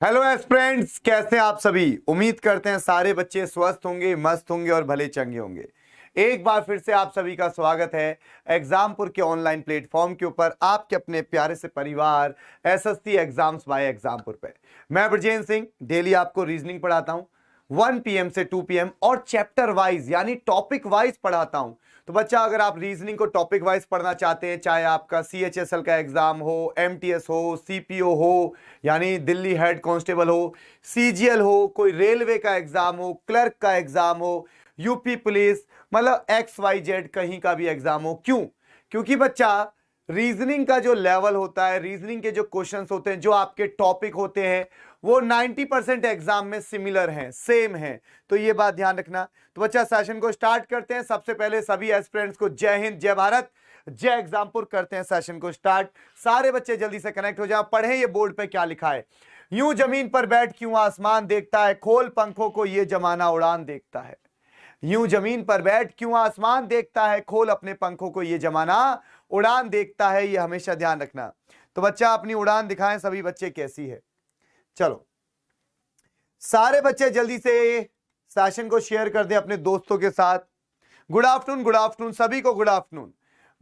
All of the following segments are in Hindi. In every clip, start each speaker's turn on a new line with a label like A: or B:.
A: हेलो एस्पिरेंट्स, कैसे हैं आप सभी। उम्मीद करते हैं सारे बच्चे स्वस्थ होंगे, मस्त होंगे और भले चंगे होंगे। एक बार फिर से आप सभी का स्वागत है एग्जामपुर के ऑनलाइन प्लेटफॉर्म के ऊपर, आपके अपने प्यारे से परिवार एसएससी एग्जाम्स बाय एग्जामपुर पे। मैं ब्रजेंद्र सिंह डेली आपको रीजनिंग पढ़ाता हूं 1 PM से 2 PM और चैप्टर वाइज यानी टॉपिक वाइज पढ़ाता हूं। तो बच्चा, अगर आप रीजनिंग को टॉपिक वाइज पढ़ना चाहते हैं, चाहे आपका CHSL का एग्जाम हो, MTS हो, CPO हो यानी दिल्ली हेड कांस्टेबल हो, CGL हो, कोई रेलवे का एग्जाम हो, क्लर्क का एग्जाम हो, यूपी पुलिस, मतलब XYZ कहीं का भी एग्जाम हो, क्यों? क्योंकि बच्चा, रीजनिंग का जो लेवल होता है, रीजनिंग के जो क्वेश्चंस होते हैं, जो आपके टॉपिक होते हैं, वो 90% एग्जाम में सिमिलर हैं, सेम हैं। तो ये बात ध्यान रखना। तो बच्चा, सेशन को स्टार्ट करते हैं। सबसे पहले सभी एस्पिरेंट्स को जय हिंद, जय भारत, जय एग्जामपुर। करते हैं सेशन को स्टार्ट। सारे बच्चे जल्दी से कनेक्ट हो जाए, पढ़ें ये बोर्ड पे क्या लिखा है। यूं जमीन पर बैठ क्यों आसमान देखता है, खोल पंखों को ये जमाना उड़ान देखता है। यूं जमीन पर बैठ क्यों आसमान देखता है, खोल अपने पंखों को ये जमाना उड़ान देखता है। ये हमेशा ध्यान रखना। तो बच्चा, अपनी उड़ान दिखाएं सभी बच्चे कैसी है। चलो, सारे बच्चे जल्दी से सेशन को शेयर कर दें अपने दोस्तों के साथ। गुड आफ्टरनून सभी को, गुड आफ्टरनून।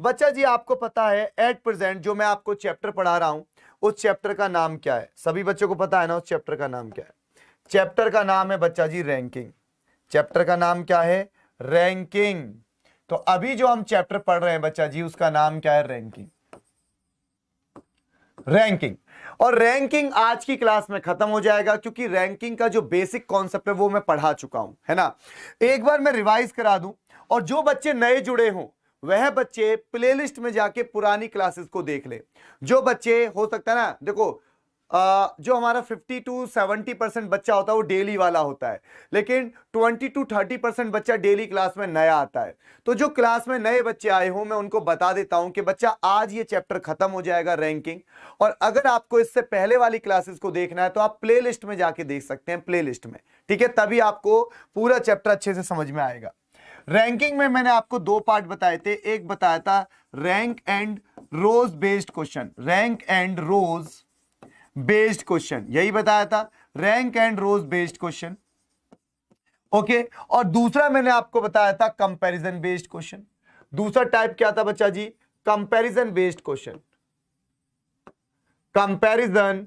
A: बच्चा जी, आपको पता है एट प्रेजेंट जो मैं आपको चैप्टर पढ़ा रहा हूं, उस चैप्टर का नाम क्या है? सभी बच्चों को पता है ना उस चैप्टर का नाम क्या है? चैप्टर का नाम है बच्चा जी रैंकिंग। चैप्टर का नाम क्या है? रैंकिंग। तो अभी जो हम चैप्टर पढ़ रहे हैं बच्चा जी, उसका नाम क्या है? रैंकिंग। रैंकिंग। और रैंकिंग आज की क्लास में खत्म हो जाएगा, क्योंकि रैंकिंग का जो बेसिक कॉन्सेप्ट है वो मैं पढ़ा चुका हूं, है ना। एक बार मैं रिवाइज करा दूं, और जो बच्चे नए जुड़े हों वह बच्चे प्लेलिस्ट में जाके पुरानी क्लासेस को देख ले। जो बच्चे, हो सकता है ना, देखो, जो हमारा 50 to 70% बच्चा होता है वो डेली वाला होता है, लेकिन 20 to 30% बच्चा डेली क्लास में नया आता है। तो जो क्लास में नए बच्चे आए हों, मैं उनको बता देता हूं कि बच्चा, आज ये चैप्टर खत्म हो जाएगा रैंकिंग। और अगर आपको इससे पहले वाली क्लासेस को देखना है तो आप प्लेलिस्ट में जाके देख सकते हैं, प्लेलिस्ट में, ठीक है। तभी आपको पूरा चैप्टर अच्छे से समझ में आएगा। रैंकिंग में मैंने आपको दो पार्ट बताए थे। एक बताया था rank and rows based question, rank and rows based question, यही बताया था, rank and rows based question, okay. और दूसरा मैंने आपको बताया था कंपैरिजन बेस्ड क्वेश्चन। दूसरा टाइप क्या था बच्चा जी? Comparison based question, comparison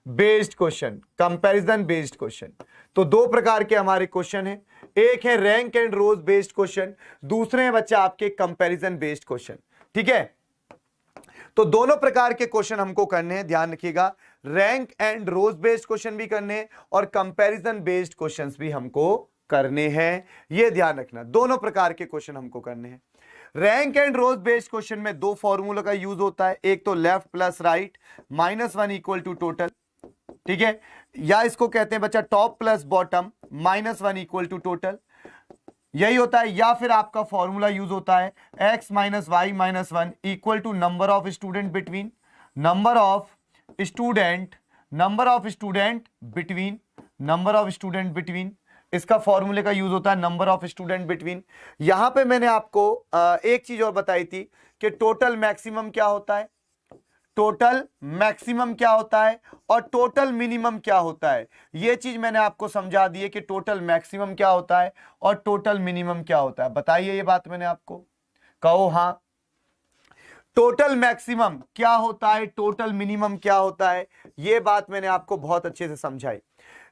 A: based question, comparison based question. तो दो प्रकार के हमारे क्वेश्चन हैं, एक है rank and rows based question, दूसरे हैं बच्चा आपके कंपैरिजन बेस्ड क्वेश्चन, ठीक है। तो दोनों प्रकार के क्वेश्चन हमको करने हैं, ध्यान रखिएगा। Rank and rows based question भी करने हैं और कंपैरिजन बेस्ड क्वेश्चंस भी हमको करने हैं, ये ध्यान रखना। दोनों प्रकार के क्वेश्चन हमको करने हैं। Rank and rows based question में दो फॉर्मूला का यूज होता है, एक तो left plus right, -1 equal to total, ठीक है, या इसको कहते हैं बच्चा top plus bottom, -1 equal to total, यही होता है। या फिर आपका फॉर्मूला यूज होता है x - y - 1 equal to number of student between, number of student between, number of student between, इसका फॉर्मूले का यूज होता है नंबर ऑफ स्टूडेंट बिटवीन। यहां पे मैंने आपको एक चीज और बताई थी कि टोटल मैक्सिमम क्या होता है, टोटल मैक्सिमम क्या होता है और टोटल मिनिमम क्या होता है। यह चीज मैंने आपको समझा दी है कि टोटल मैक्सिमम क्या होता है और टोटल मिनिमम क्या होता है। बताइए, ये बात मैंने आपको, कहो हाँ। टोटल मैक्सिमम क्या होता है, टोटल मिनिमम क्या होता है, यह बात मैंने आपको बहुत अच्छे से समझाई।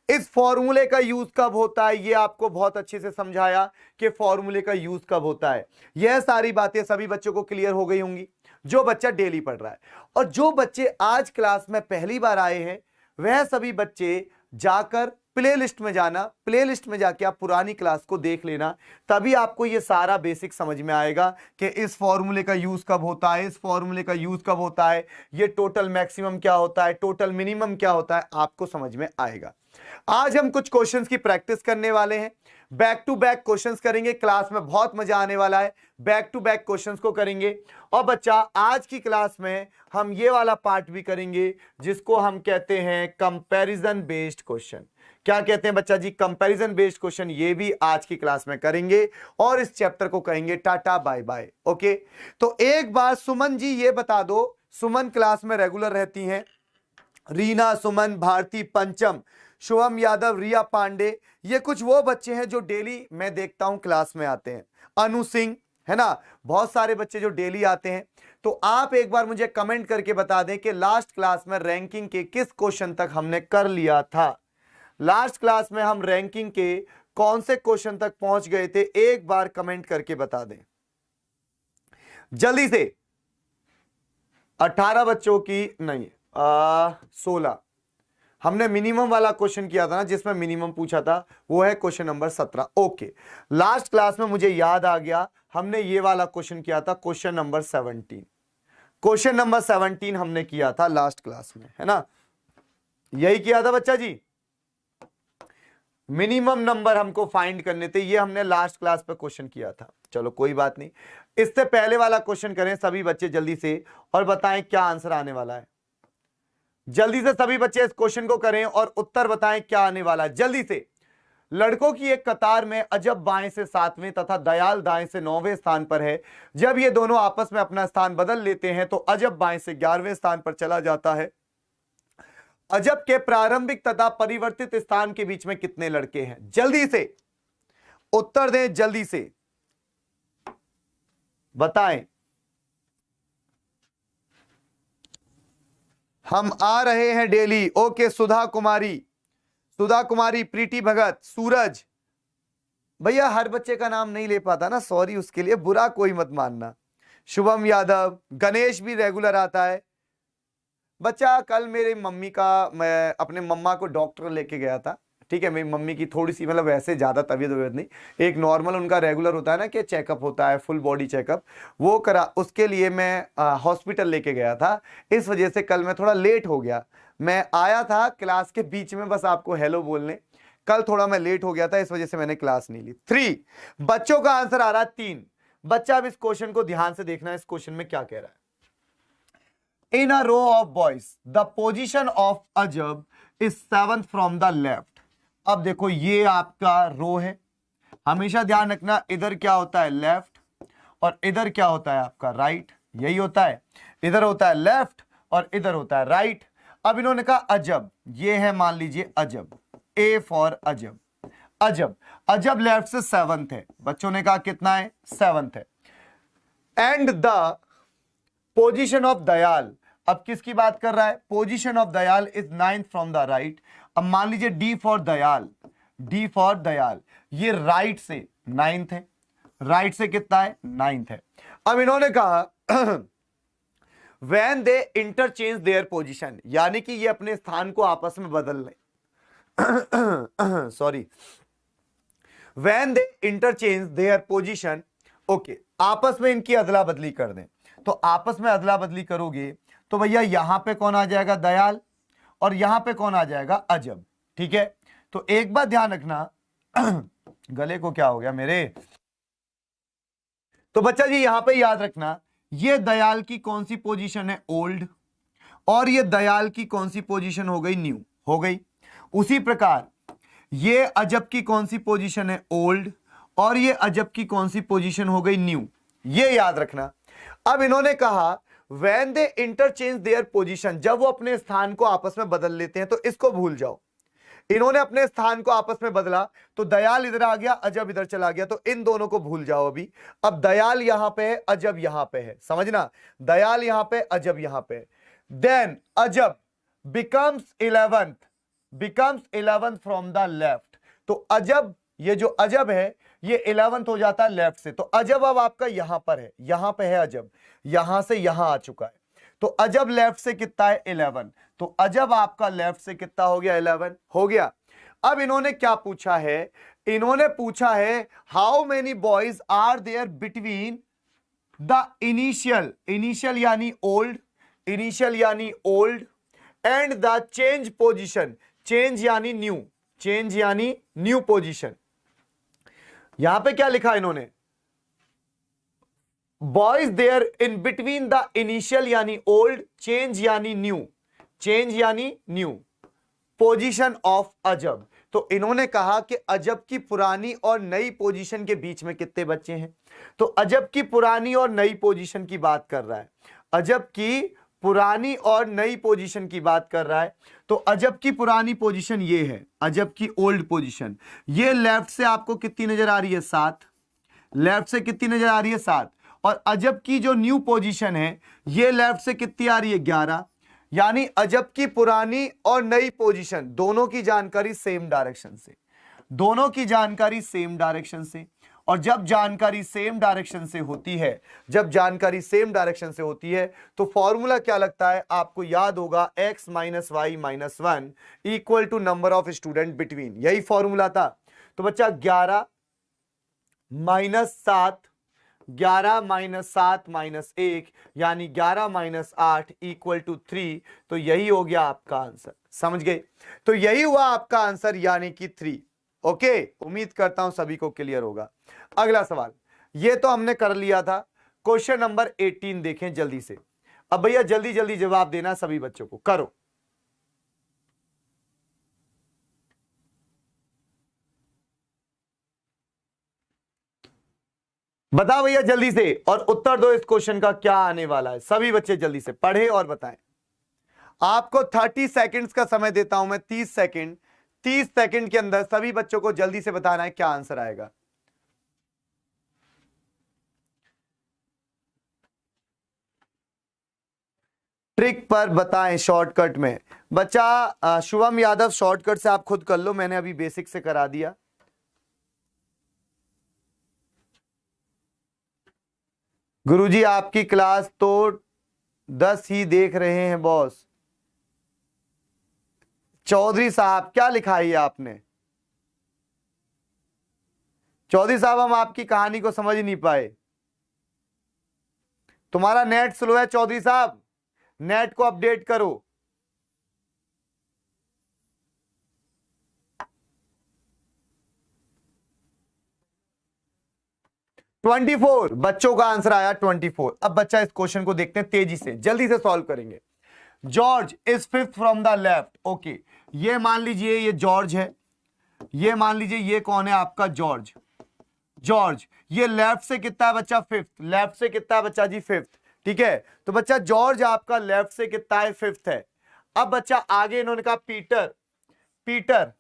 A: इस फॉर्मूले का यूज कब होता है, यह आपको बहुत अच्छे से समझाया कि फॉर्मूले का यूज कब होता है। यह सारी बातें सभी बच्चों को क्लियर हो गई होंगी, जो बच्चा डेली पढ़ रहा है। और जो बच्चे आज क्लास में पहली बार आए हैं, वह सभी बच्चे जाकर प्लेलिस्ट में जाना, प्लेलिस्ट में जाके आप पुरानी क्लास को देख लेना, तभी आपको ये सारा बेसिक समझ में आएगा कि इस फॉर्मूले का यूज कब होता है, इस फॉर्मूले का यूज कब होता है, ये टोटल मैक्सिमम क्या होता है, टोटल मिनिमम क्या होता है, आपको समझ में आएगा। आज हम कुछ क्वेश्चंस की प्रैक्टिस करने वाले हैं, बैक टू बैक क्वेश्चंस करेंगे। क्लास में बहुत मजा आने वाला है, बैक टू बैक क्वेश्चंस को करेंगे। और बच्चा, आज की क्लास में हम ये वाला पार्ट भी करेंगे जिसको हम कहते हैं कंपैरिजन बेस्ड क्वेश्चन। क्या कहते हैं बच्चा जी? Comparison based question. ये भी आज की क्लास में करेंगे और इस चैप्टर को कहेंगे टाटा बाय बाय, ओके। तो एक बार सुमन जी ये बता दो, सुमन क्लास में रेगुलर रहती हैं, रीना, सुमन, भारती, पंचम, शुभम यादव, रिया पांडे, ये कुछ वो बच्चे हैं जो डेली मैं देखता हूं क्लास में आते हैं। अनु सिंह, है ना, बहुत सारे बच्चे जो डेली आते हैं। तो आप एक बार मुझे कमेंट करके बता दें कि लास्ट क्लास में रैंकिंग के किस क्वेश्चन तक हमने कर लिया था। लास्ट क्लास में हम रैंकिंग के कौन से क्वेश्चन तक पहुंच गए थे, एक बार कमेंट करके बता दें जल्दी से। 18 बच्चों की नहीं, 16 हमने मिनिमम वाला क्वेश्चन किया था ना, जिसमें मिनिमम पूछा था, वो है question number 17। Okay, last class में मुझे याद आ गया, हमने ये वाला क्वेश्चन किया था, क्वेश्चन नंबर 17। क्वेश्चन नंबर 17 हमने किया था लास्ट क्लास में, है ना, यही किया था बच्चा जी। मिनिमम नंबर हमको फाइंड करने थे, ये हमने लास्ट क्लास पे क्वेश्चन किया था। चलो कोई बात नहीं, इससे पहले वाला क्वेश्चन करें सभी बच्चे जल्दी से, और बताएं क्या आंसर आने वाला है। जल्दी से सभी बच्चे इस क्वेश्चन को करें और उत्तर बताएं क्या आने वाला है, जल्दी से। लड़कों की एक कतार में अजब बाएं से 7वें तथा दयाल दाएं से 9वें स्थान पर है। जब ये दोनों आपस में अपना स्थान बदल लेते हैं तो अजब बाएं से 11वें स्थान पर चला जाता है। अजब के प्रारंभिक तथा परिवर्तित स्थान के बीच में कितने लड़के हैं? जल्दी से उत्तर दें, जल्दी से बताएं। हम आ रहे हैं डेली। ओके, सुधा कुमारी, सुधा कुमारी, प्रीति भगत, सूरज, भैया हर बच्चे का नाम नहीं ले पाता ना, सॉरी उसके लिए, बुरा कोई मत मानना। शुभम यादव, गणेश भी रेगुलर आता है। बच्चा कल मेरी मम्मी का, मैं अपने मम्मा को डॉक्टर लेके गया था, ठीक है, मेरी मम्मी की थोड़ी सी, मतलब वैसे ज़्यादा तबीयत नहीं, एक नॉर्मल उनका रेगुलर होता है ना कि चेकअप होता है, फुल बॉडी चेकअप, वो करा, उसके लिए मैं हॉस्पिटल लेके गया था। इस वजह से कल मैं थोड़ा लेट हो गया। मैं आया था क्लास के बीच में बस आपको हेलो बोलने, कल थोड़ा मैं लेट हो गया था, इस वजह से मैंने क्लास नहीं ली। 3 बच्चों का आंसर आ रहा है 3। बच्चा अब इस क्वेश्चन को ध्यान से देखना है, इस क्वेश्चन में क्या कह रहा है। In a row of boys, the position of Ajab is 7th from the left. अब देखो ये आपका रो है, हमेशा ध्यान रखना, इधर क्या होता है लेफ्ट और इधर क्या होता है आपका राइट, यही होता है, इधर होता है लेफ्ट और इधर होता है राइट। अब इन्होंने कहा अजब, ये है मान लीजिए अजब, ए फॉर अजब, अजब, अजब लेफ्ट से 7th है, बच्चों ने कहा कितना है 7th है। And the position of Dayal, अब किसकी बात कर रहा है, position of Dayal is 9th from the right. अब मान लीजिए D for Dayal, D for Dayal, ये राइट से 9th है, राइट से कितना है 9th है। अब इन्होंने कहा when they interchange their position, यानी कि ये अपने स्थान को आपस में बदल रहे, sorry, when they interchange their position, okay, आपस में इनकी अदला बदली कर दें। तो आपस में अदला बदली करोगे तो भैया यहां पे कौन आ जाएगा दयाल और यहां पे कौन आ जाएगा अजब, ठीक है। तो एक बात ध्यान रखना, गले को क्या हो गया मेरे, तो बच्चा जी यहां पे याद रखना, ये दयाल की कौन सी पोजीशन है ओल्ड, और ये दयाल की कौन सी पोजीशन हो गई न्यू, हो गई। उसी प्रकार ये अजब की कौन सी पोजीशन है ओल्ड, और ये अजब की कौन सी पोजीशन हो गई न्यू, ये याद रखना। अब इन्होंने कहा when they interchange their position, जब वो अपने स्थान को आपस में बदल लेते हैं, तो इसको भूल जाओ। इन्होंने अपने स्थान को आपस में बदला तो दयाल इधर आ गया, अजब इधर चला गया, तो इन दोनों को भूल जाओ अभी। अब दयाल यहां पे है, अजब यहां पे है, समझना, दयाल यहां पे, अजब यहां पे। देन अजब becomes 11th from the left. तो अजब, ये जो अजब है ये 11th हो जाता है लेफ्ट से। तो अजब अब आपका यहां पर है, यहां पे है अजब, यहां से यहां आ चुका है, तो अजब लेफ्ट से कितना है 11। तो अजब आपका लेफ्ट से कितना हो गया 11 हो गया। अब इन्होंने क्या पूछा है, इन्होंने पूछा है how many boys are there between the initial, initial यानी ओल्ड, इनिशियल यानी old, and the change position, change यानी न्यू, चेंज यानी न्यू पोजीशन। यहां पे क्या लिखा इन्होंने, boys there in between the initial यानी ओल्ड, चेंज यानी न्यू, चेंज यानी न्यू, पोजीशन ऑफ अजब। तो इन्होंने कहा कि अजब की पुरानी और नई पोजीशन के बीच में कितने बच्चे हैं, तो अजब की पुरानी और नई पोजीशन की बात कर रहा है, अजब की पुरानी और नई पोजीशन की बात कर रहा है। तो अजब की पुरानी पोजीशन ये है, अजब की ओल्ड पोजीशन, ये लेफ्ट से आपको कितनी नजर आ रही है? 7। लेफ्ट से कितनी नजर आ रही है? 7। और अजब की जो न्यू पोजीशन है ये लेफ्ट से कितनी आ रही है? 11। यानी अजब की पुरानी और नई पोजीशन दोनों की जानकारी सेम डायरेक्शन से, दोनों की जानकारी सेम डायरेक्शन से। और जब जानकारी सेम डायरेक्शन से होती है, जब जानकारी सेम डायरेक्शन से होती है तो फॉर्मूला क्या लगता है? आपको याद होगा x minus Y minus 1 equal to number of student between, यही फॉर्मूला था। तो बच्चा 11 माइनस 7, 11 माइनस 7 माइनस 1 यानी 11 माइनस 8 इक्वल टू 3। तो यही हो गया आपका आंसर, समझ गए? तो यही हुआ आपका आंसर यानी कि 3। ओके, उम्मीद करता हूं सभी को क्लियर होगा। अगला सवाल, ये तो हमने कर लिया था। क्वेश्चन नंबर 18 देखें जल्दी से। अब भैया जल्दी जल्दी जवाब देना सभी बच्चों को, करो। बताओ भैया जल्दी से, और उत्तर दो इस क्वेश्चन का क्या आने वाला है। सभी बच्चे जल्दी से पढ़े और बताएं। आपको 30 सेकंड्स का समय देता हूं मैं, 30 सेकंड। 30 सेकंड के अंदर सभी बच्चों को जल्दी से बताना है क्या आंसर आएगा। ट्रिक पर बताएं शॉर्टकट में। बच्चा शुभम यादव शॉर्टकट से आप खुद कर लो, मैंने अभी बेसिक से करा दिया। गुरुजी आपकी क्लास तो 10 ही देख रहे हैं बॉस। चौधरी साहब क्या लिखा है आपने? चौधरी साहब हम आपकी कहानी को समझ नहीं पाए। तुम्हारा नेट स्लो है चौधरी साहब, नेट को अपडेट करो। ट्वेंटी 24 बच्चों का आंसर आया 24। अब बच्चा इस क्वेश्चन को देखते हैं तेजी से, जल्दी से सॉल्व करेंगे। George is 5th from the left. Okay, ये मान लीजिए ये जॉर्ज है, ये मान लीजिए ये कौन है आपका? जॉर्ज। जॉर्ज ये लेफ्ट से कितना है बच्चा? 5th। लेफ्ट से कितना है बच्चा जी? 5th। ठीक है, तो बच्चा जॉर्ज आपका लेफ्ट से कितना है? 5th है। अब बच्चा आगे इन्होंने कहा पीटर, पीटर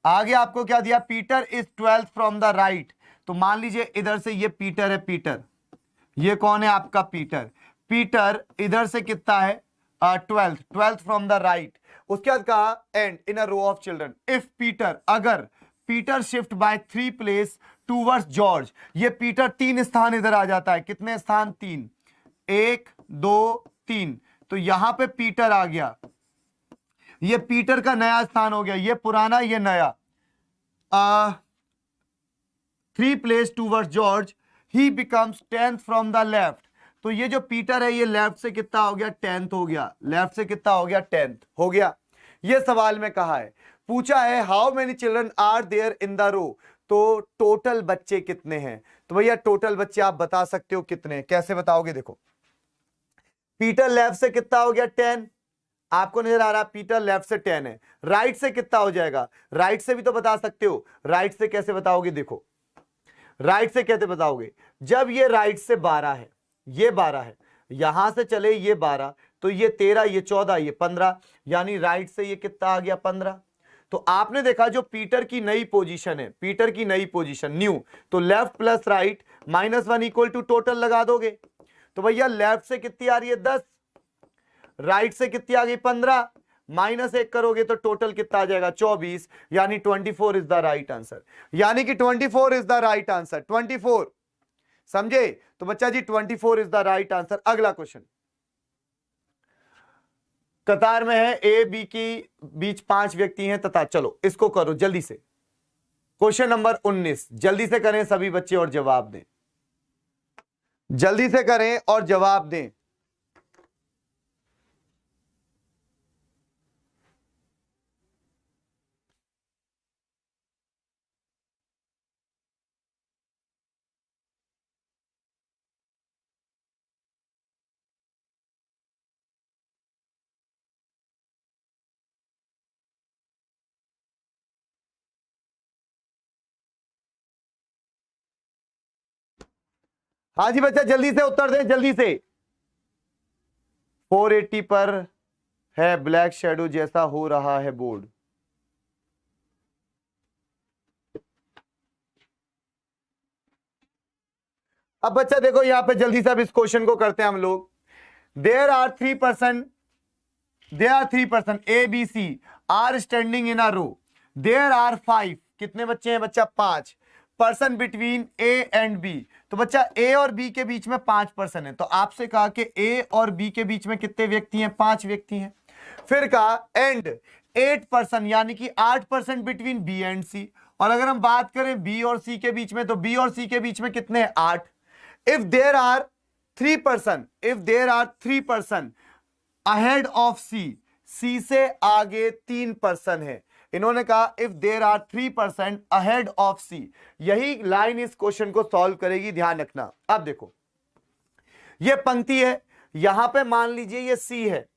A: आगे आपको क्या दिया? Peter is 12th from the right. तो मान लीजिए इधर से ये पीटर है, पीटर ये कौन है आपका? पीटर। पीटर इधर से कितना है? 12th from the right. उसके बाद कहा and in a row of children if Peter, अगर Peter shift by 3 place towards George, ये पीटर 3 स्थान इधर आ जाता है। कितने स्थान? 3, 1 2 3। तो यहां पे पीटर आ गया, ये पीटर का नया स्थान हो गया, ये पुराना ये नया। 3 place towards George he becomes 10th from the left. तो ये जो पीटर है ये लेफ्ट से कितना हो गया? 10th हो गया। लेफ्ट से कितना हो गया? 10th हो गया। ये सवाल में कहा है, पूछा है how many children are there in the row. तो टोटल बच्चे कितने हैं? तो भैया टोटल बच्चे आप बता सकते हो कितने हैं, कैसे बताओगे? देखो पीटर लेफ्ट से कितना हो गया? 10। आपको नजर आ रहा है पीटर लेफ्ट से 10 है। राइट से कितना हो जाएगा? राइट से भी तो बता सकते हो। राइट से कैसे बताओगे? देखो राइट से कैसे बताओगे? जब ये राइट से 12 है, ये 12 है, यहां से चले ये 12, तो ये 13, ये 14, ये 15, यानी राइट से ये कितना आ गया? 15। तो आपने देखा जो पीटर की नई पोजीशन है, पीटर की नई पोजीशन न्यू, तो left plus right -1 equal to total लगा दोगे। तो भैया लेफ्ट से कितनी आ रही है? 10, राइट से कितनी आ गई? 15, -1 करोगे तो टोटल कितना आ जाएगा? 24, यानी 24 इज द राइट आंसर। यानी कि 24 इज द राइट आंसर। 24 समझे? तो बच्चा जी 24 इज द राइट आंसर। अगला क्वेश्चन, कतार में है ए बी की बीच 5 व्यक्ति हैं तथा, चलो इसको करो जल्दी से। क्वेश्चन नंबर 19 जल्दी से करें सभी बच्चे और जवाब दें, जल्दी से करें और जवाब दें। हाँ जी बच्चा जल्दी से उत्तर दें, जल्दी से। 480 पर है ब्लैक शेडो जैसा हो रहा है बोर्ड। अब बच्चा देखो यहां पे जल्दी से अब इस क्वेश्चन को करते हैं हम लोग। There are 3% A B C are standing in a row. There are 5, कितने बच्चे हैं बच्चा? 5 person between A and B. तो बच्चा ए और बी के बीच में 5 पर्सन है, तो आपसे कहा कि ए और बी के बीच में कितने व्यक्ति हैं? 5 व्यक्ति हैं। फिर कहा एंड 8 पर्सन यानी कि 8% बिटवीन बी एंड सी। और अगर हम बात करें बी और सी के बीच में, तो बी और सी के बीच में कितने हैं? 8। If there are 3 person ahead of C, C से आगे 3 पर्सन है। इन्होंने कहा if there are 3% ahead of C. यही लाइन इस क्वेश्चन को सॉल्व करेगी, ध्यान रखना। अब देखो ये पंक्ति है, यहां पे मान लीजिए ये सी है,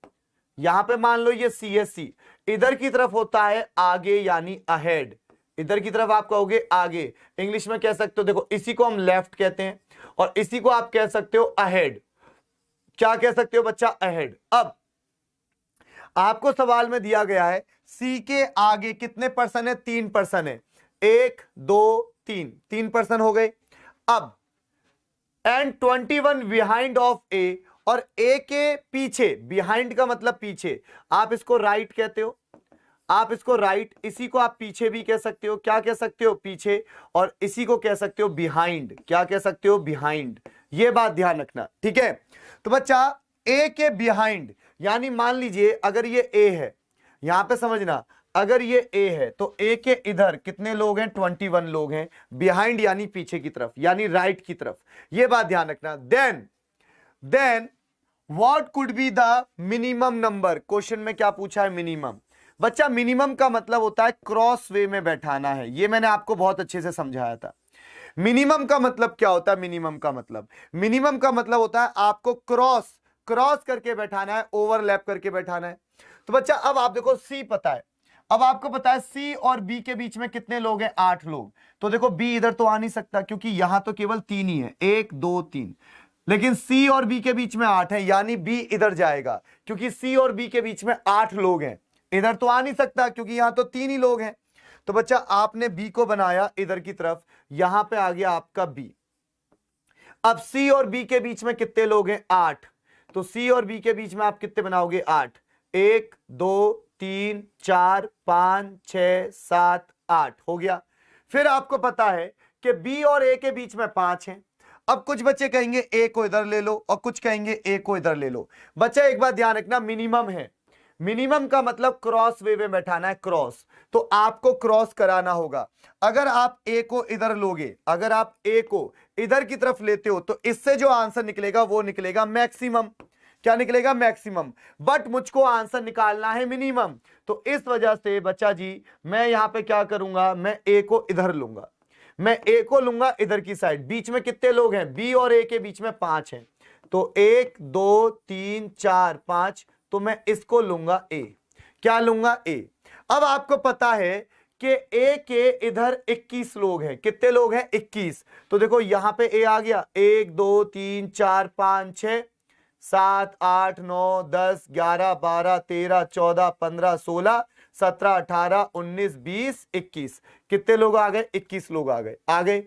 A: यहां पे मान लो ये सी है, सी इधर की तरफ होता है आगे यानी अहेड, इधर की तरफ आप कहोगे आगे। इंग्लिश में कह सकते हो, देखो इसी को हम लेफ्ट कहते हैं और इसी को आप कह सकते हो अहेड। क्या कह सकते हो बच्चा? अहेड। अब आपको सवाल में दिया गया है सी के आगे कितने पर्सन है? 3 पर्सन है। 1 2 3 पर्सन हो गए। अब एंड 21 बिहाइंड ऑफ ए, और ए के पीछे, बिहाइंड का मतलब पीछे, आप इसको राइट कहते हो, आप इसको राइट, इसी को आप पीछे भी कह सकते हो। क्या कह सकते हो? पीछे। और इसी को कह सकते हो बिहाइंड। क्या कह सकते हो? बिहाइंड। ये बात ध्यान रखना, ठीक है। तो बच्चा ए के बिहाइंड यानी मान लीजिए अगर ये ए है, यहां पे समझना, अगर ये ए है तो ए के इधर कितने लोग हैं? 21 लोग हैं। बिहाइंड यानी पीछे की तरफ, यानी राइट की तरफ। ये बात ध्यान रखना। Then what could be the minimum number? Question में क्या पूछा है? मिनिमम। बच्चा मिनिमम का मतलब होता है क्रॉस वे में बैठाना है। ये मैंने आपको बहुत अच्छे से समझाया था। मिनिमम का मतलब क्या होता है? मिनिमम का मतलब होता है आपको क्रॉस करके बैठाना है, ओवरलैप करके बैठाना है। तो बच्चा अब आप देखो सी पता है, अब आपको पता है सी और बी के बीच में कितने लोग हैं? 8 लोग। तो देखो बी इधर तो आ नहीं सकता क्योंकि यहां तो केवल 3 ही है, 1 2 3। लेकिन सी और बी के बीच में 8 है, यानी बी इधर जाएगा क्योंकि सी और बी के बीच में 8 लोग हैं। इधर तो आ नहीं सकता क्योंकि यहां तो 3 ही लोग हैं। तो बच्चा आपने बी को बनाया इधर की तरफ, यहां पे आ गया आपका बी। अब सी और बी के बीच में कितने लोग हैं? 8। तो सी और बी के बीच में आप कितने बनाओगे? 8। 1 2 3 4 5 6 7 8 हो गया। फिर आपको पता है कि बी और ए के बीच में 5 हैं। अब कुछ बच्चे कहेंगे ए को इधर ले लो और कुछ कहेंगे ए को इधर ले लो। बच्चा एक बात ध्यान रखना, मिनिमम है। मिनिमम का मतलब क्रॉस वे में बैठाना है, क्रॉस। तो आपको क्रॉस कराना होगा। अगर आप ए को इधर लोगे, अगर आप ए को इधर की तरफ लेते हो तो इससे जो आंसर निकलेगा वो निकलेगा मैक्सिमम। क्या निकलेगा? मैक्सिमम। बट मुझको आंसर निकालना है मिनिमम। तो इस वजह से बच्चा जी मैं यहां पे क्या करूंगा? मैं ए को इधर लूंगा, मैं ए को लूंगा इधर की साइड। बीच में कितने लोग हैं? बी और ए के बीच में 5 हैं। तो 1 2 3 4 5, तो मैं इसको लूंगा ए। क्या लूंगा? ए। अब आपको पता है कि ए के इधर 21 लोग हैं। कितने लोग हैं? 21। तो देखो यहां पे ए आ गया, 1 2 3 4 5 6 7 8 9 10 11 12 13 14 15 16 17 18 19 20 21। कितने लोग आ गए? 21 लोग आ गए।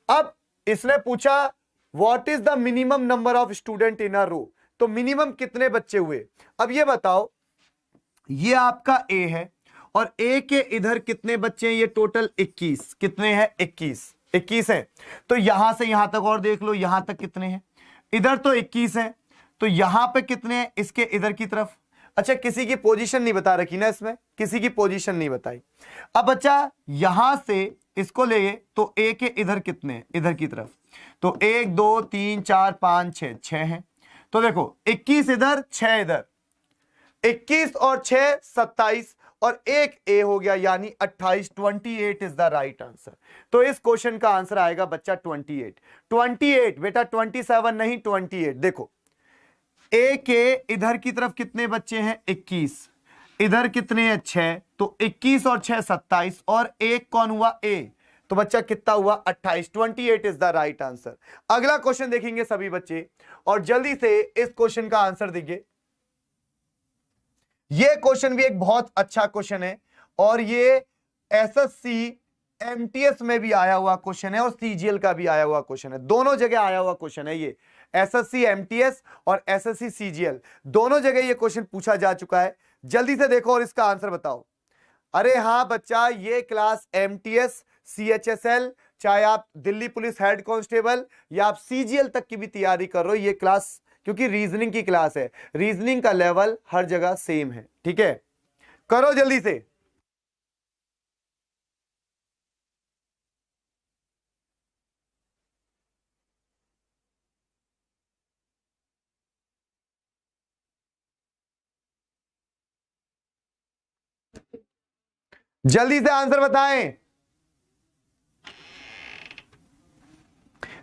A: अब इसने पूछा what is the minimum number of student in a row. तो मिनिमम कितने बच्चे हुए? अब ये बताओ, ये आपका ए है और ए के इधर कितने बच्चे हैं? ये टोटल 21। कितने हैं? 21 हैं। तो यहां से यहां तक और देख लो, यहां तक कितने हैं? इधर तो 21 हैं, तो यहां पे कितने हैं? इसके इधर की तरफ। अच्छा किसी की पोजीशन नहीं बता रखी ना, इसमें किसी की पोजीशन नहीं बताई। अब बच्चा यहां से इसको ले तो ए के इधर कितने हैं? इधर की तरफ। तो 1 2 3 4 5 6 6 हैं। तो देखो 21 इधर 6 इधर, 21 और 6 27 और एक ए हो गया यानी 28। 28 इज द राइट आंसर। तो इस क्वेश्चन का आंसर आएगा बच्चा 28 बेटा, 27 नहीं 28। देखो ए के इधर की तरफ कितने बच्चे हैं? 21। इधर कितने हैं? 6। तो 21 और 6 27 और एक कौन हुआ? ए। तो बच्चा कितना हुआ? 28। 28 इज द राइट आंसर। अगला क्वेश्चन देखेंगे सभी बच्चे और जल्दी से इस क्वेश्चन का आंसर देखिए। ये क्वेश्चन भी एक बहुत अच्छा क्वेश्चन है और ये एसएससी एमटीएस में भी आया हुआ क्वेश्चन है और सीजीएल का भी आया हुआ क्वेश्चन है, दोनों जगह आया हुआ क्वेश्चन है। ये एसएससी एमटीएस और एसएससी सीजीएल दोनों जगह ये क्वेश्चन पूछा जा चुका है। जल्दी से देखो और इसका आंसर बताओ। अरे हाँ बच्चा, ये क्लास एमटीएस, सीएचएसएल, चाहे आप दिल्ली पुलिस हेड कांस्टेबल या आप सीजीएल तक की भी तैयारी कर रहे हो, ये क्लास क्योंकि रीजनिंग की क्लास है, रीजनिंग का लेवल हर जगह सेम है। ठीक है, करो जल्दी से। जल्दी से आंसर बताएं।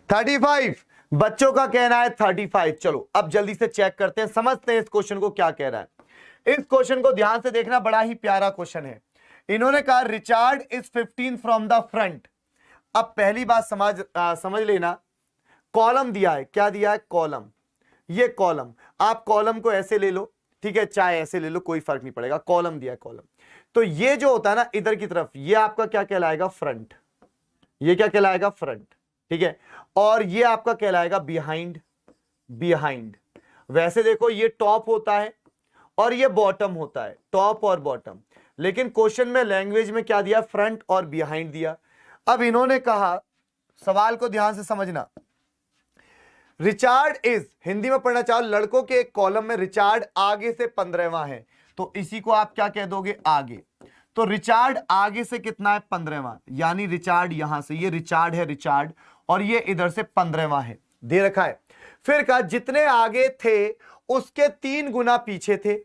A: 35 बच्चों का कहना है 35। चलो अब जल्दी से चेक करते हैं, समझते हैं इस क्वेश्चन को क्या कह रहा है। इस क्वेश्चन को ध्यान से देखना, बड़ा ही प्यारा क्वेश्चन है। इन्होंने कहा Richard is 15 from the front. अब पहली बात समझ लेना, कॉलम दिया है, क्या दिया है? कॉलम। ये कॉलम, आप कॉलम को ऐसे ले लो, ठीक है, चाहे ऐसे ले लो, कोई फर्क नहीं पड़ेगा, कॉलम दिया है कॉलम। तो ये जो होता है ना इधर की तरफ, ये आपका क्या कहलाएगा? फ्रंट। ये क्या कहलाएगा? फ्रंट। ठीक है, और ये आपका कहलाएगा बिहाइंड। बिहाइंड। वैसे देखो ये टॉप होता है और ये बॉटम होता है, टॉप और बॉटम, लेकिन क्वेश्चन में लैंग्वेज में क्या दिया? फ्रंट और बिहाइंड दिया। अब इन्होंने कहा, सवाल को ध्यान से समझना, रिचार्ड इज, हिंदी में पढ़ना चाहो, लड़कों के एक कॉलम में रिचार्ड आगे से 15वां है, तो इसी को आप क्या कह दोगे? आगे। तो रिचार्ड आगे से कितना है? 15वां, यानी रिचार्ड यहां से, ये रिचार्ड है, रिचार्ड, और ये इधर से 15वां है, दे रखा है। फिर कहा जितने आगे थे उसके 3 गुना पीछे थे,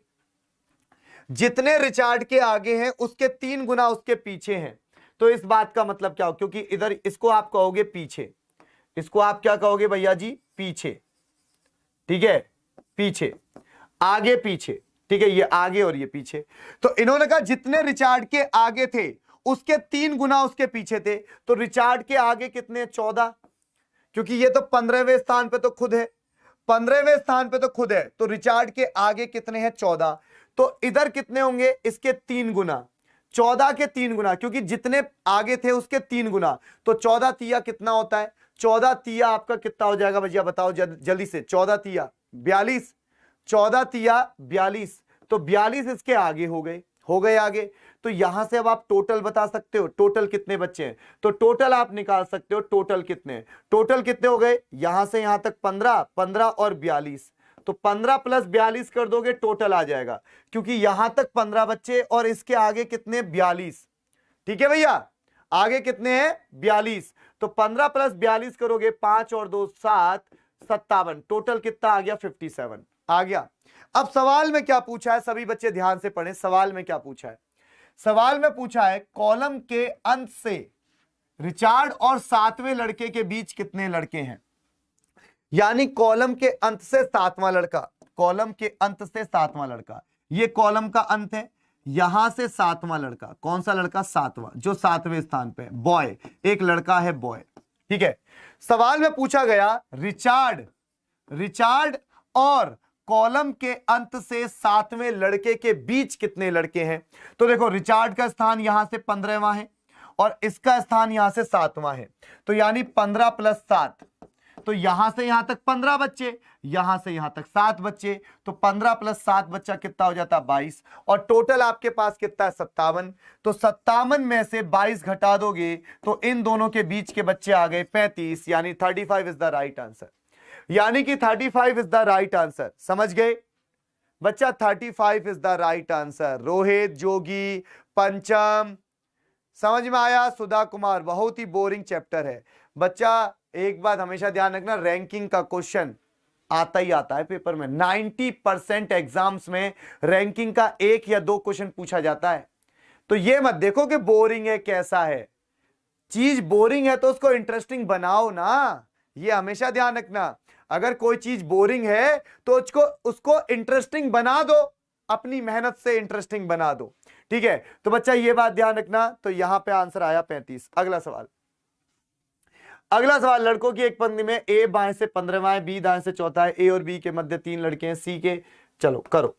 A: जितने रिचार्ड के आगे हैं उसके 3 गुना उसके पीछे हैं। तो इस बात का मतलब क्या हो? क्योंकि इधर इसको आप कहोगे पीछे, इसको आप क्या कहोगे भैया जी? पीछे। ठीक है, पीछे, आगे पीछे, ठीक है, ये आगे और ये पीछे। तो इन्होंने कहा जितने रिचार्ड के आगे थे उसके 3 गुना उसके पीछे थे। तो रिचार्ड के आगे कितने? 14, क्योंकि ये तो 15वें स्थान पे तो खुद है, 15वें स्थान पे तो खुद है, तो रिचार्ड के आगे कितने हैं? 14। तो इधर कितने होंगे? इसके 3 गुना, 14 के 3 गुना, क्योंकि जितने आगे थे उसके 3 गुना। तो 14 तिया कितना होता है? 14 तिया आपका कितना हो जाएगा भैया? बताओ जल्दी से। 14 तिया 42, 14 तिया 42, तो 42 इसके आगे हो गए आगे। तो यहां से अब आप टोटल बता सकते हो, टोटल कितने बच्चे हैं, तो टोटल आप निकाल सकते हो, टोटल कितने, टोटल कितने हो गए? यहां से यहां तक 15, 15 और 42, तो 15 प्लस 42 कर दोगे, टोटल आ जाएगा, क्योंकि यहां तक 15 बच्चे और इसके आगे कितने? 42। ठीक है भैया, आगे कितने हैं? 42। तो 15 प्लस 42 करोगे, 5 और 2 7, 57, टोटल कितना आ गया? 57 आ गया। अब सवाल में क्या पूछा है, सभी बच्चे ध्यान से पढ़ें, सवाल में क्या पूछा है? सवाल में पूछा है कॉलम के अंत से रिचार्ड और 7वें लड़के के बीच कितने लड़के हैं, यानी कॉलम के अंत से 7वां लड़का, कॉलम के अंत से 7वां लड़का, ये कॉलम का अंत है, यहां से 7वां लड़का, कौन सा लड़का? 7वां, जो 7वें स्थान पे, बॉय, एक लड़का है बॉय। ठीक है, सवाल में पूछा गया रिचार्ड और कॉलम के अंत से 7वें लड़के के बीच कितने लड़के हैं। तो देखो रिचार्ड का स्थान यहां से 15वां है और इसका स्थान यहां से 7वां है, तो यानी 15 प्लस 7, तो यहां से यहां तक 15 बच्चे, यहां से यहां तक 7 बच्चे, तो 15 प्लस 7 बच्चा कितना हो जाता? 22, और टोटल आपके पास कितना है? 57। तो 57 में से 22 घटा दोगे तो इन दोनों के बीच के बच्चे आ गए 35, यानी 35 इज द राइट आंसर, यानी कि 35 इज द राइट आंसर। समझ गए बच्चा? 35 is the right answer. Rohit, Jogi, Pancham, समझ में आया? सुधा कुमार, बहुत ही बोरिंग चैप्टर है बच्चा। एक बात हमेशा ध्यान रखना, रैंकिंग का क्वेश्चन आता ही आता है पेपर में, 90% एग्जाम्स में रैंकिंग का 1 या 2 क्वेश्चन पूछा जाता है। तो ये मत देखो कि बोरिंग है, कैसा है, चीज बोरिंग है तो उसको इंटरेस्टिंग बनाओ ना, ये हमेशा ध्यान रखना। अगर कोई चीज बोरिंग है तो उसको इंटरेस्टिंग बना दो, अपनी मेहनत से इंटरेस्टिंग बना दो। ठीक है, तो बच्चा ये बात ध्यान रखना। तो यहां पे आंसर आया 35। अगला सवाल, लड़कों की एक पंक्ति में ए बाएं से 15वां है, बी दाएं से चौथा है, ए और बी के मध्य 3 लड़के हैं, सी के, चलो करो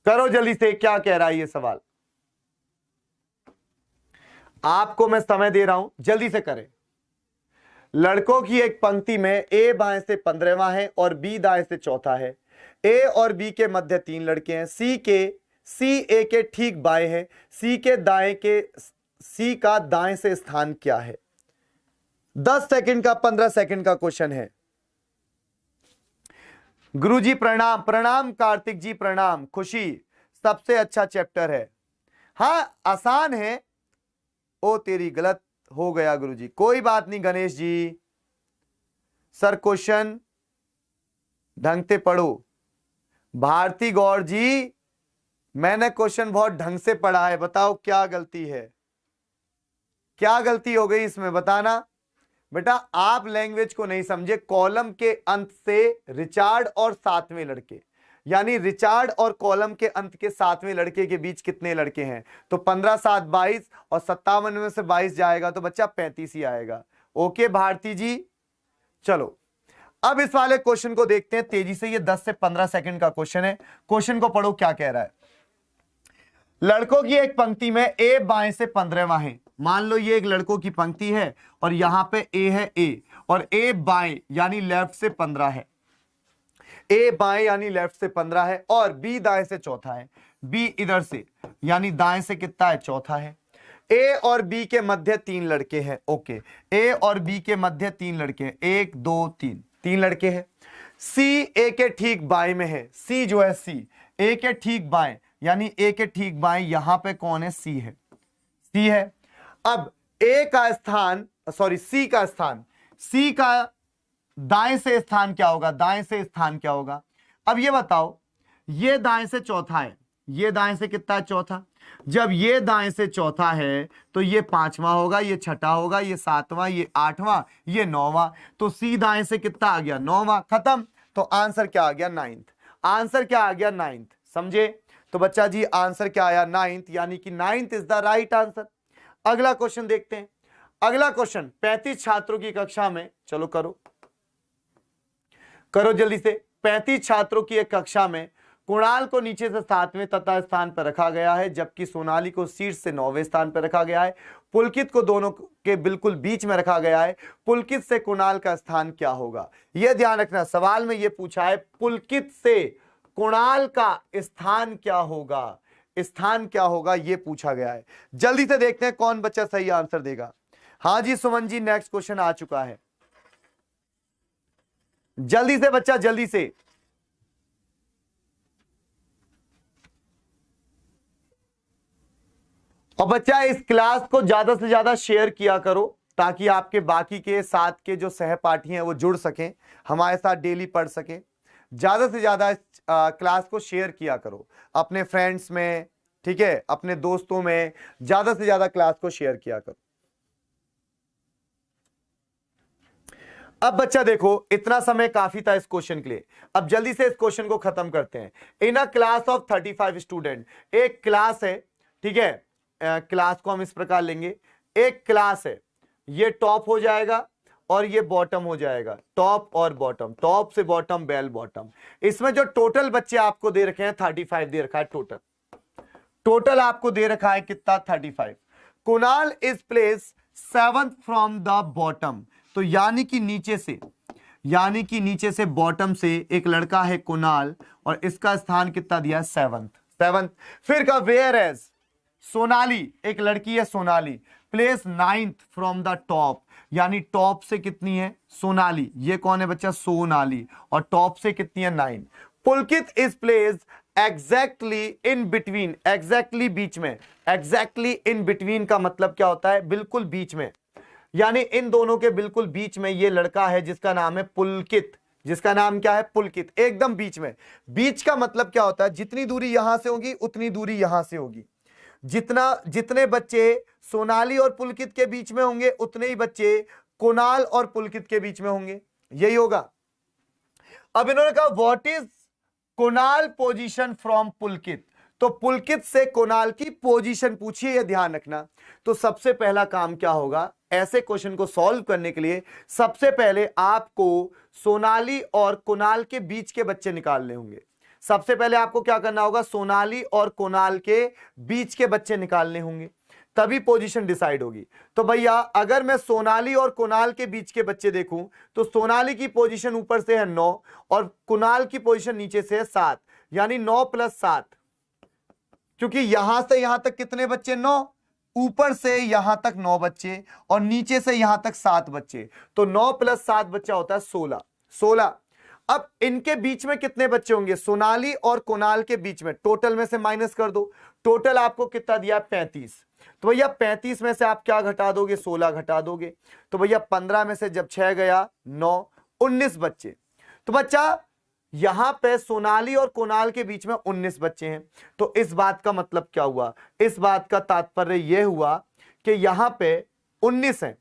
A: करो जल्दी से, क्या कह रहा है ये सवाल, आपको मैं समय दे रहा हूं, जल्दी से करें। लड़कों की एक पंक्ति में ए बाएं से 15वां है और बी दाएं से चौथा है। ए और बी के मध्य 3 लड़के हैं। सी ए के ठीक बाएं है। सी का दाएं से स्थान क्या है? 10 सेकंड का 15 सेकंड का क्वेश्चन है। गुरुजी प्रणाम। प्रणाम कार्तिक जी, प्रणाम। खुशी, सबसे अच्छा चैप्टर है। हां आसान है। ओ तेरी, गलत हो गया गुरुजी, कोई बात नहीं गणेश जी। सर क्वेश्चन ढंग से पढ़ो। भारती गौर जी, मैंने क्वेश्चन बहुत ढंग से पढ़ा है, बताओ क्या गलती है, क्या गलती हो गई इसमें बताना। बेटा आप लैंग्वेज को नहीं समझे। कॉलम के अंत से रिचार्ड और 7वें लड़के, यानी रिचार्ड और कॉलम के अंत के 7वें लड़के के बीच कितने लड़के हैं? तो 15 7 22 और 57 में से 22 जाएगा तो बच्चा 35 ही आएगा। ओके भारती जी, चलो अब इस वाले क्वेश्चन को देखते हैं तेजी से। ये 10 से 15 सेकंड का क्वेश्चन है। क्वेश्चन को पढ़ो क्या कह रहा है। लड़कों की एक पंक्ति में ए बाएं से 15वां है। मान लो ये एक लड़कों की पंक्ति है और यहां पे ए है ए, और ए बाएं यानी लेफ्ट से 15 है। ए बाएं यानी लेफ्ट से 15 है और बी दाएं से चौथा है। बी इधर से यानी दाएं से कितना है? चौथा है। ए और बी के मध्य 3 लड़के हैं। ओके, ए और बी के मध्य 3 लड़के हैं। 1 2 3, 3 लड़के हैं। सी ए के ठीक बाएं में है। सी जो है सी ए के ठीक बाएं, यानी ए के ठीक बाएं यहां पे कौन है? सी है, सी है। अब ए का स्थान, सॉरी सी का स्थान, सी का दाएं से स्थान क्या होगा? दाएं से स्थान क्या होगा? अब ये बताओ, ये दाएं से चौथा है, ये दाएं से कितना है? चौथा। जब ये दाएं से चौथा है तो ये 5वां होगा, ये 6ठा होगा, ये 7वां, ये 8वां, ये 9वां। तो सी दाएं से कितना आ गया? 9वां। खत्म। तो आंसर क्या आ गया? 9th। आंसर क्या आ गया? 9th। समझे? तो बच्चा जी आंसर क्या आया? 9th, यानी कि 9th is the right answer. अगला क्वेश्चन देखते हैं। अगला क्वेश्चन 35 छात्रों की कक्षा में, चलो करो करो जल्दी से। 35 छात्रों की एक कक्षा में कुणाल को नीचे से 7वें तथा स्थान पर रखा गया है, जबकि सोनाली को शीर्ष से 9वें स्थान पर रखा गया है। पुलकित को दोनों के बिल्कुल बीच में रखा गया है। पुलकित से कुणाल का स्थान क्या होगा? यह ध्यान रखना, सवाल में यह पूछा है पुलकित से कुणाल का स्थान क्या होगा, स्थान क्या होगा, यह पूछा गया है। जल्दी से देखते हैं कौन बच्चा सही आंसर देगा। हाँ जी सुमन जी, नेक्स्ट क्वेश्चन आ चुका है। जल्दी से बच्चा, जल्दी से। और बच्चा इस क्लास को ज्यादा से ज्यादा शेयर किया करो, ताकि आपके बाकी के साथ के जो सहपाठी हैं वो जुड़ सकें, हमारे साथ डेली पढ़ सकें। ज्यादा से ज्यादा इस क्लास को शेयर किया करो अपने फ्रेंड्स में, ठीक है, अपने दोस्तों में ज्यादा से ज्यादा क्लास को शेयर किया करो। अब बच्चा देखो, इतना समय काफी था इस क्वेश्चन के लिए। अब जल्दी से इस क्वेश्चन को खत्म करते हैं। इन अ क्लास ऑफ 35 स्टूडेंट, एक क्लास है, ठीक है, क्लास को हम इस प्रकार लेंगे, एक क्लास है, ये टॉप हो जाएगा और ये बॉटम हो जाएगा, टॉप और बॉटम, टॉप से बॉटम, बेल बॉटम। इसमें जो टोटल बच्चे आपको दे रखे हैं 35 दे रखा है। टोटल आपको दे रखा है कितना? 35। Kunal is place 7th from the bottom, तो यानी कि नीचे से बॉटम से एक लड़का है कुणाल और इसका स्थान कितना दिया? 7th। फिर का वेयर एज सोनाली, एक लड़की है Sonali, place 9th from the top, यानी टॉप से कितनी है? सोनाली, ये कौन है बच्चा? सोनाली, और टॉप से कितनी है? 9। Pulkit is place exactly in between, exactly बीच में, एग्जैक्टली इन बिटवीन का मतलब क्या होता है? बिल्कुल बीच में, यानी इन दोनों के बिल्कुल बीच में ये लड़का है जिसका नाम है पुलकित। जिसका नाम क्या है? पुलकित, एकदम बीच में। बीच का मतलब क्या होता है? जितनी दूरी यहां से होगी उतनी दूरी यहां से होगी। जितने बच्चे सोनाली और पुलकित के बीच में होंगे उतने ही बच्चे कुणाल और पुलकित के बीच में होंगे, यही होगा। अब इन्होंने कहा what is Kunal position from Pulkit, तो पुलकित से कुणाल की पोजीशन पूछिए, यह ध्यान रखना। तो सबसे पहला काम क्या होगा? ऐसे क्वेश्चन को सॉल्व करने के लिए सबसे पहले आपको सोनाली और कुणाल के बीच के बच्चे निकालने होंगे। सबसे पहले आपको क्या करना होगा, सोनाली और कुणाल के बीच के बच्चे निकालने होंगे, तभी पोजीशन डिसाइड होगी। तो भैया अगर मैं सोनाली और कुणाल के बीच के बच्चे देखूं तो सोनाली की पोजीशन ऊपर से है 9 और कुणाल की पोजीशन नीचे से है 7, यानी 9 + 7, क्योंकि यहां से यहां तक कितने बच्चे, 9, ऊपर से यहां तक 9 बच्चे और नीचे से यहां तक 7 बच्चे, तो 9 + 7 बच्चा होता है 16। अब इनके बीच में कितने बच्चे होंगे, सोनाली और कुणाल के बीच में, टोटल में से माइनस कर दो, टोटल आपको कितना दिया, 35। तो भैया 35 में से आप क्या घटा दोगे, 16 घटा दोगे, तो भैया 15 में से जब 6 गया 9, 19 बच्चे। तो बच्चा यहां पे सोनाली और कुणाल के बीच में 19 बच्चे हैं, तो इस बात का मतलब क्या हुआ, इस बात का तात्पर्य यह हुआ कि यहां पे 19 है।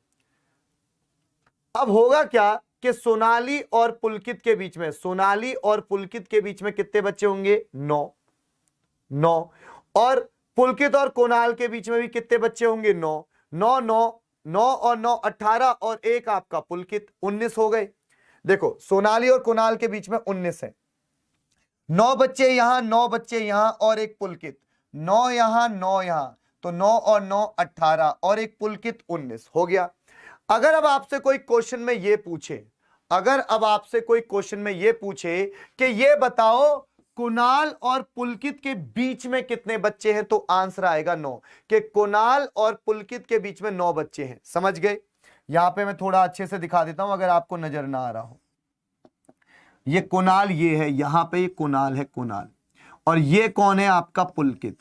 A: अब होगा क्या कि सोनाली और पुलकित के बीच में, सोनाली और पुलकित के बीच में कितने बच्चे होंगे, 9 और पुलकित और कुणाल के बीच में भी कितने बच्चे होंगे, 9 9 9 9 और 9 18 और एक आपका पुलकित, 19 हो गए। देखो सोनाली और कुणाल के बीच में 19 है, 9 बच्चे यहां, 9 बच्चे यहां और एक पुलकित, 9 यहां 9 यहां, तो 9 और 9 18 और एक पुलकित, 19 हो गया। अगर अब आपसे कोई क्वेश्चन में ये पूछे, अगर अब आपसे कोई क्वेश्चन में ये पूछे कि ये बताओ कुणाल और पुलकित के बीच में कितने बच्चे हैं, तो आंसर आएगा 9, कि कुणाल और पुलकित के बीच में 9 बच्चे हैं। समझ गए? यहां पे मैं थोड़ा अच्छे से दिखा देता हूं अगर आपको नजर ना आ रहा हो। ये कुणाल ये है, यहां पे ये कुणाल है, कुणाल, और ये कौन है आपका, पुलकित।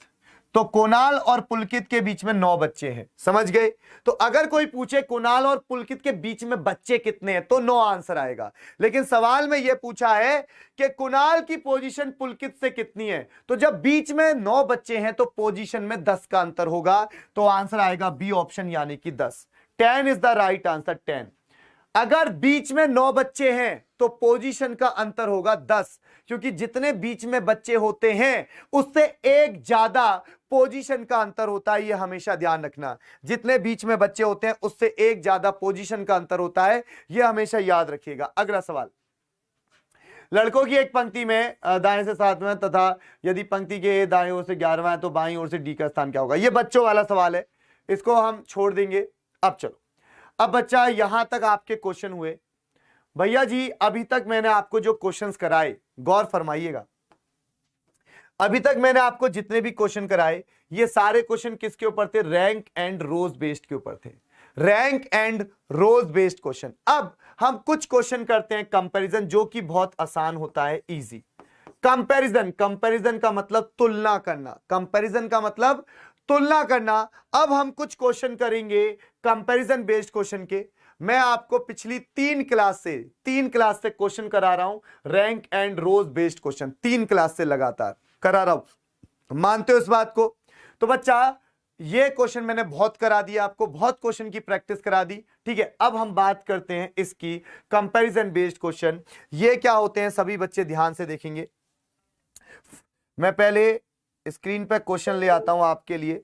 A: तो कुणाल और पुलकित के बीच में 9 बच्चे हैं। समझ गए? तो अगर कोई पूछे कुणाल और पुलकित के बीच में बच्चे कितने हैं, तो 9 आंसर आएगा। लेकिन सवाल में यह पूछा है कि कुणाल की पोजीशन पुलकित से कितनी है, तो जब बीच में 9 बच्चे हैं तो पोजीशन में 10 का अंतर होगा, तो आंसर आएगा बी ऑप्शन, यानी कि 10। 10 इज द राइट आंसर, 10। अगर बीच में 9 बच्चे हैं तो पोजीशन का अंतर होगा 10, क्योंकि जितने बीच में बच्चे होते हैं उससे एक ज्यादा पोजीशन का अंतर होता है, यह हमेशा ध्यान रखना। जितने बीच में बच्चे होते हैं उससे एक ज्यादा पोजीशन का अंतर होता है, यह हमेशा याद रखिएगा। अगला सवाल, लड़कों की एक पंक्ति में दाएं से 7वां तथा यदि पंक्ति के दाएं ओर से 11वां है तो बाईं ओर से डी का स्थान क्या होगा। यह बच्चों वाला सवाल है, इसको हम छोड़ देंगे। अब चलो, अब बच्चा यहां तक आपके क्वेश्चन हुए। भैया जी अभी तक मैंने आपको जो क्वेश्चंस कराए, गौर फरमाइएगा, अभी तक मैंने आपको जितने भी क्वेश्चन कराए ये सारे क्वेश्चन किसके ऊपर थे, रैंक एंड रोज बेस्ड के ऊपर थे, rank and rows based question. अब हम कुछ क्वेश्चन करते हैं कंपैरिजन, जो कि बहुत आसान होता है, इजी। कंपैरिजन, कंपैरिजन का मतलब तुलना करना, कंपैरिजन का मतलब तुलना करना। अब हम कुछ क्वेश्चन करेंगे कंपैरिजन बेस्ड क्वेश्चन के। मैं आपको पिछली 3 क्लास से क्वेश्चन करा रहा हूं, rank and rows based question 3 class से लगातार करा रहा हूं, मानते हो इस बात को? तो बच्चा ये क्वेश्चन मैंने बहुत करा दिया आपको, बहुत क्वेश्चन की प्रैक्टिस करा दी, ठीक है। अब हम बात करते हैं इसकी कंपैरिजन बेस्ड क्वेश्चन। ये क्या होते हैं सभी बच्चे ध्यान से देखेंगे। मैं पहले स्क्रीन पर क्वेश्चन ले आता हूं आपके लिए,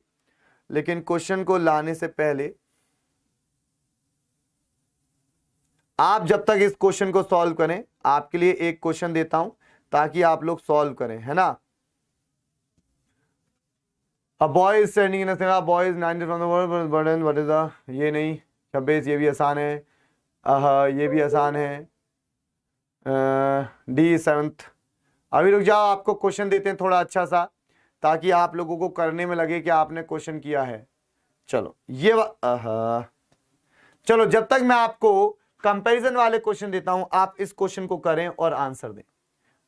A: लेकिन क्वेश्चन को लाने से पहले आप जब तक इस क्वेश्चन को सॉल्व करें, आपके लिए एक क्वेश्चन देता हूं ताकि आप लोग सॉल्व करें, है ना। A boy is standing in a cinema, boy is 90 from the world, burden, what is the, ये नहीं, 26, ये भी आसान है, ये भी आसान है, डी 7th। अभी रुक जाओ, आपको क्वेश्चन देते हैं थोड़ा अच्छा सा, ताकि आप लोगों को करने में लगे कि आपने क्वेश्चन किया है। चलो ये चलो जब तक मैं आपको कंपैरिजन वाले क्वेश्चन देता हूं, आप इस क्वेश्चन को करें और आंसर दें।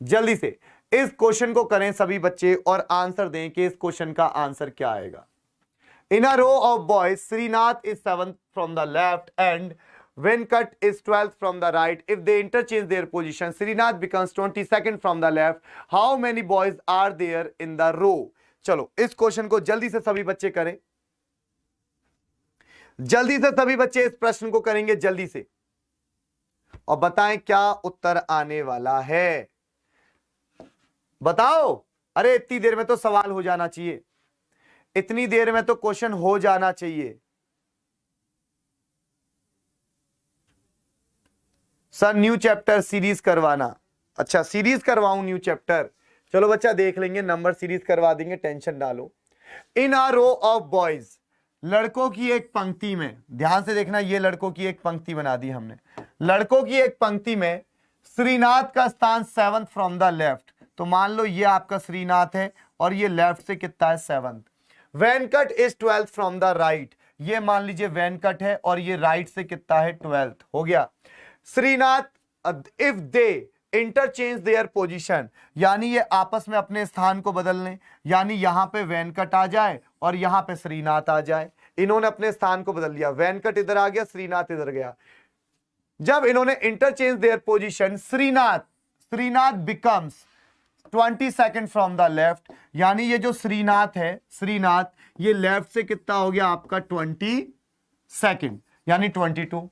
A: जल्दी से इस क्वेश्चन को करें सभी बच्चे और आंसर दें कि इस क्वेश्चन का आंसर क्या आएगा। In a row of boys, Srinath is 7th from the left end Venkat is 12th from the right. If they interchange their position, Srinath becomes 22nd from the left. How many boys are there in the row? चलो इस क्वेश्चन को जल्दी से सभी बच्चे करें, जल्दी से सभी बच्चे इस प्रश्न को करेंगे जल्दी से, और बताएं क्या उत्तर आने वाला है। बताओ। अरे इतनी देर में तो सवाल हो जाना चाहिए, इतनी देर में तो क्वेश्चन हो जाना चाहिए। सर न्यू चैप्टर सीरीज करवाना, अच्छा सीरीज करवाऊं न्यू चैप्टर, चलो बच्चा देख लेंगे, नंबर सीरीज करवा देंगे, टेंशन डालो। इन अ रो ऑफ बॉयज, लड़कों की एक पंक्ति में, ध्यान से देखना, ये लड़कों की एक पंक्ति बना दी हमने। लड़कों की एक पंक्ति में श्रीनाथ का स्थान 7th फ्रॉम द लेफ्ट, तो मान लो ये आपका श्रीनाथ है और ये लेफ्ट से कितना है 7th। Venkat is 12th from the right, ये मान लीजिए वेंकट है और ये राइट से कितना है 12th, हो गया। Srinath if they interchange their position, यानी ये आपस में अपने स्थान को बदल लें, यानी यहां पे वेंकट आ जाए और यहां पे श्रीनाथ आ जाए। इन्होंने अपने स्थान को बदल लिया, वेंकट इधर आ गया, श्रीनाथ इधर गया। जब इन्होंने interchange their position, Srinath becomes 22nd from the left, यानी ये जो श्रीनाथ है, श्रीनाथ ये लेफ्ट से कितना हो गया आपका 22nd, यानी 22।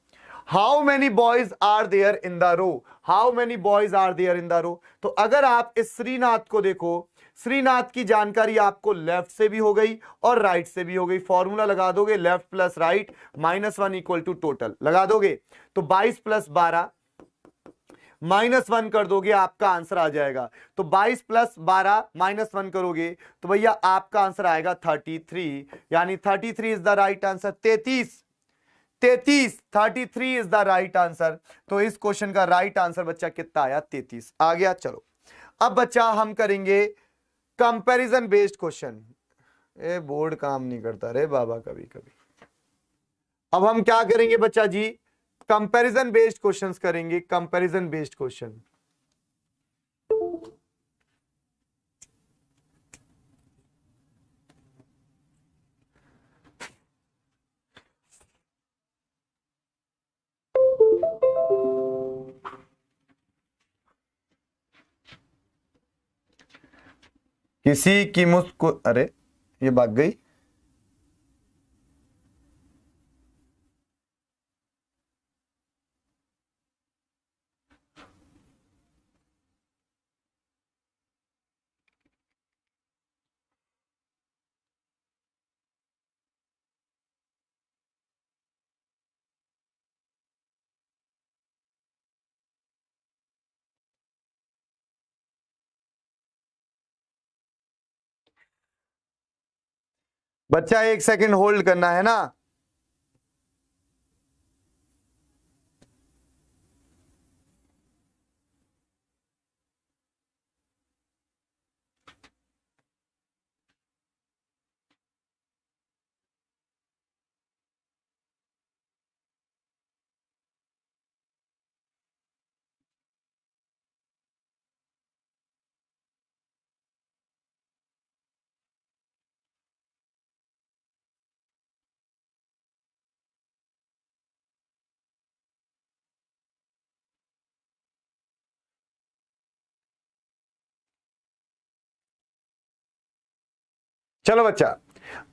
A: How many boys are there in the row, how many boys are there in the row, तो अगर आप इस श्रीनाथ को देखो, श्रीनाथ की जानकारी आपको लेफ्ट से भी हो गई और राइट से भी हो गई। फॉर्मूला लगा दोगे, left plus right -1 equal to total लगा दोगे, तो 22 + 12 -1 कर दोगे, आपका आंसर आ जाएगा। तो 22 + 12 -1 करोगे तो भैया आपका आंसर आएगा 33, यानी 33 is the right answer. 33 is the right answer. तो इस क्वेश्चन का राइट आंसर बच्चा कितना आया? 33 आ गया। चलो अब बच्चा हम करेंगे कंपैरिजन बेस्ड क्वेश्चन। ए बोर्ड काम नहीं करता रे बाबा कभी कभी। अब हम क्या करेंगे बच्चा जी? कंपैरिजन बेस्ड क्वेश्चंस करेंगे, कंपैरिजन बेस्ड क्वेश्चन। किसी की मुस्को, अरे ये भाग गई। बच्चा 1 सेकंड होल्ड करना है ना। चलो बच्चा,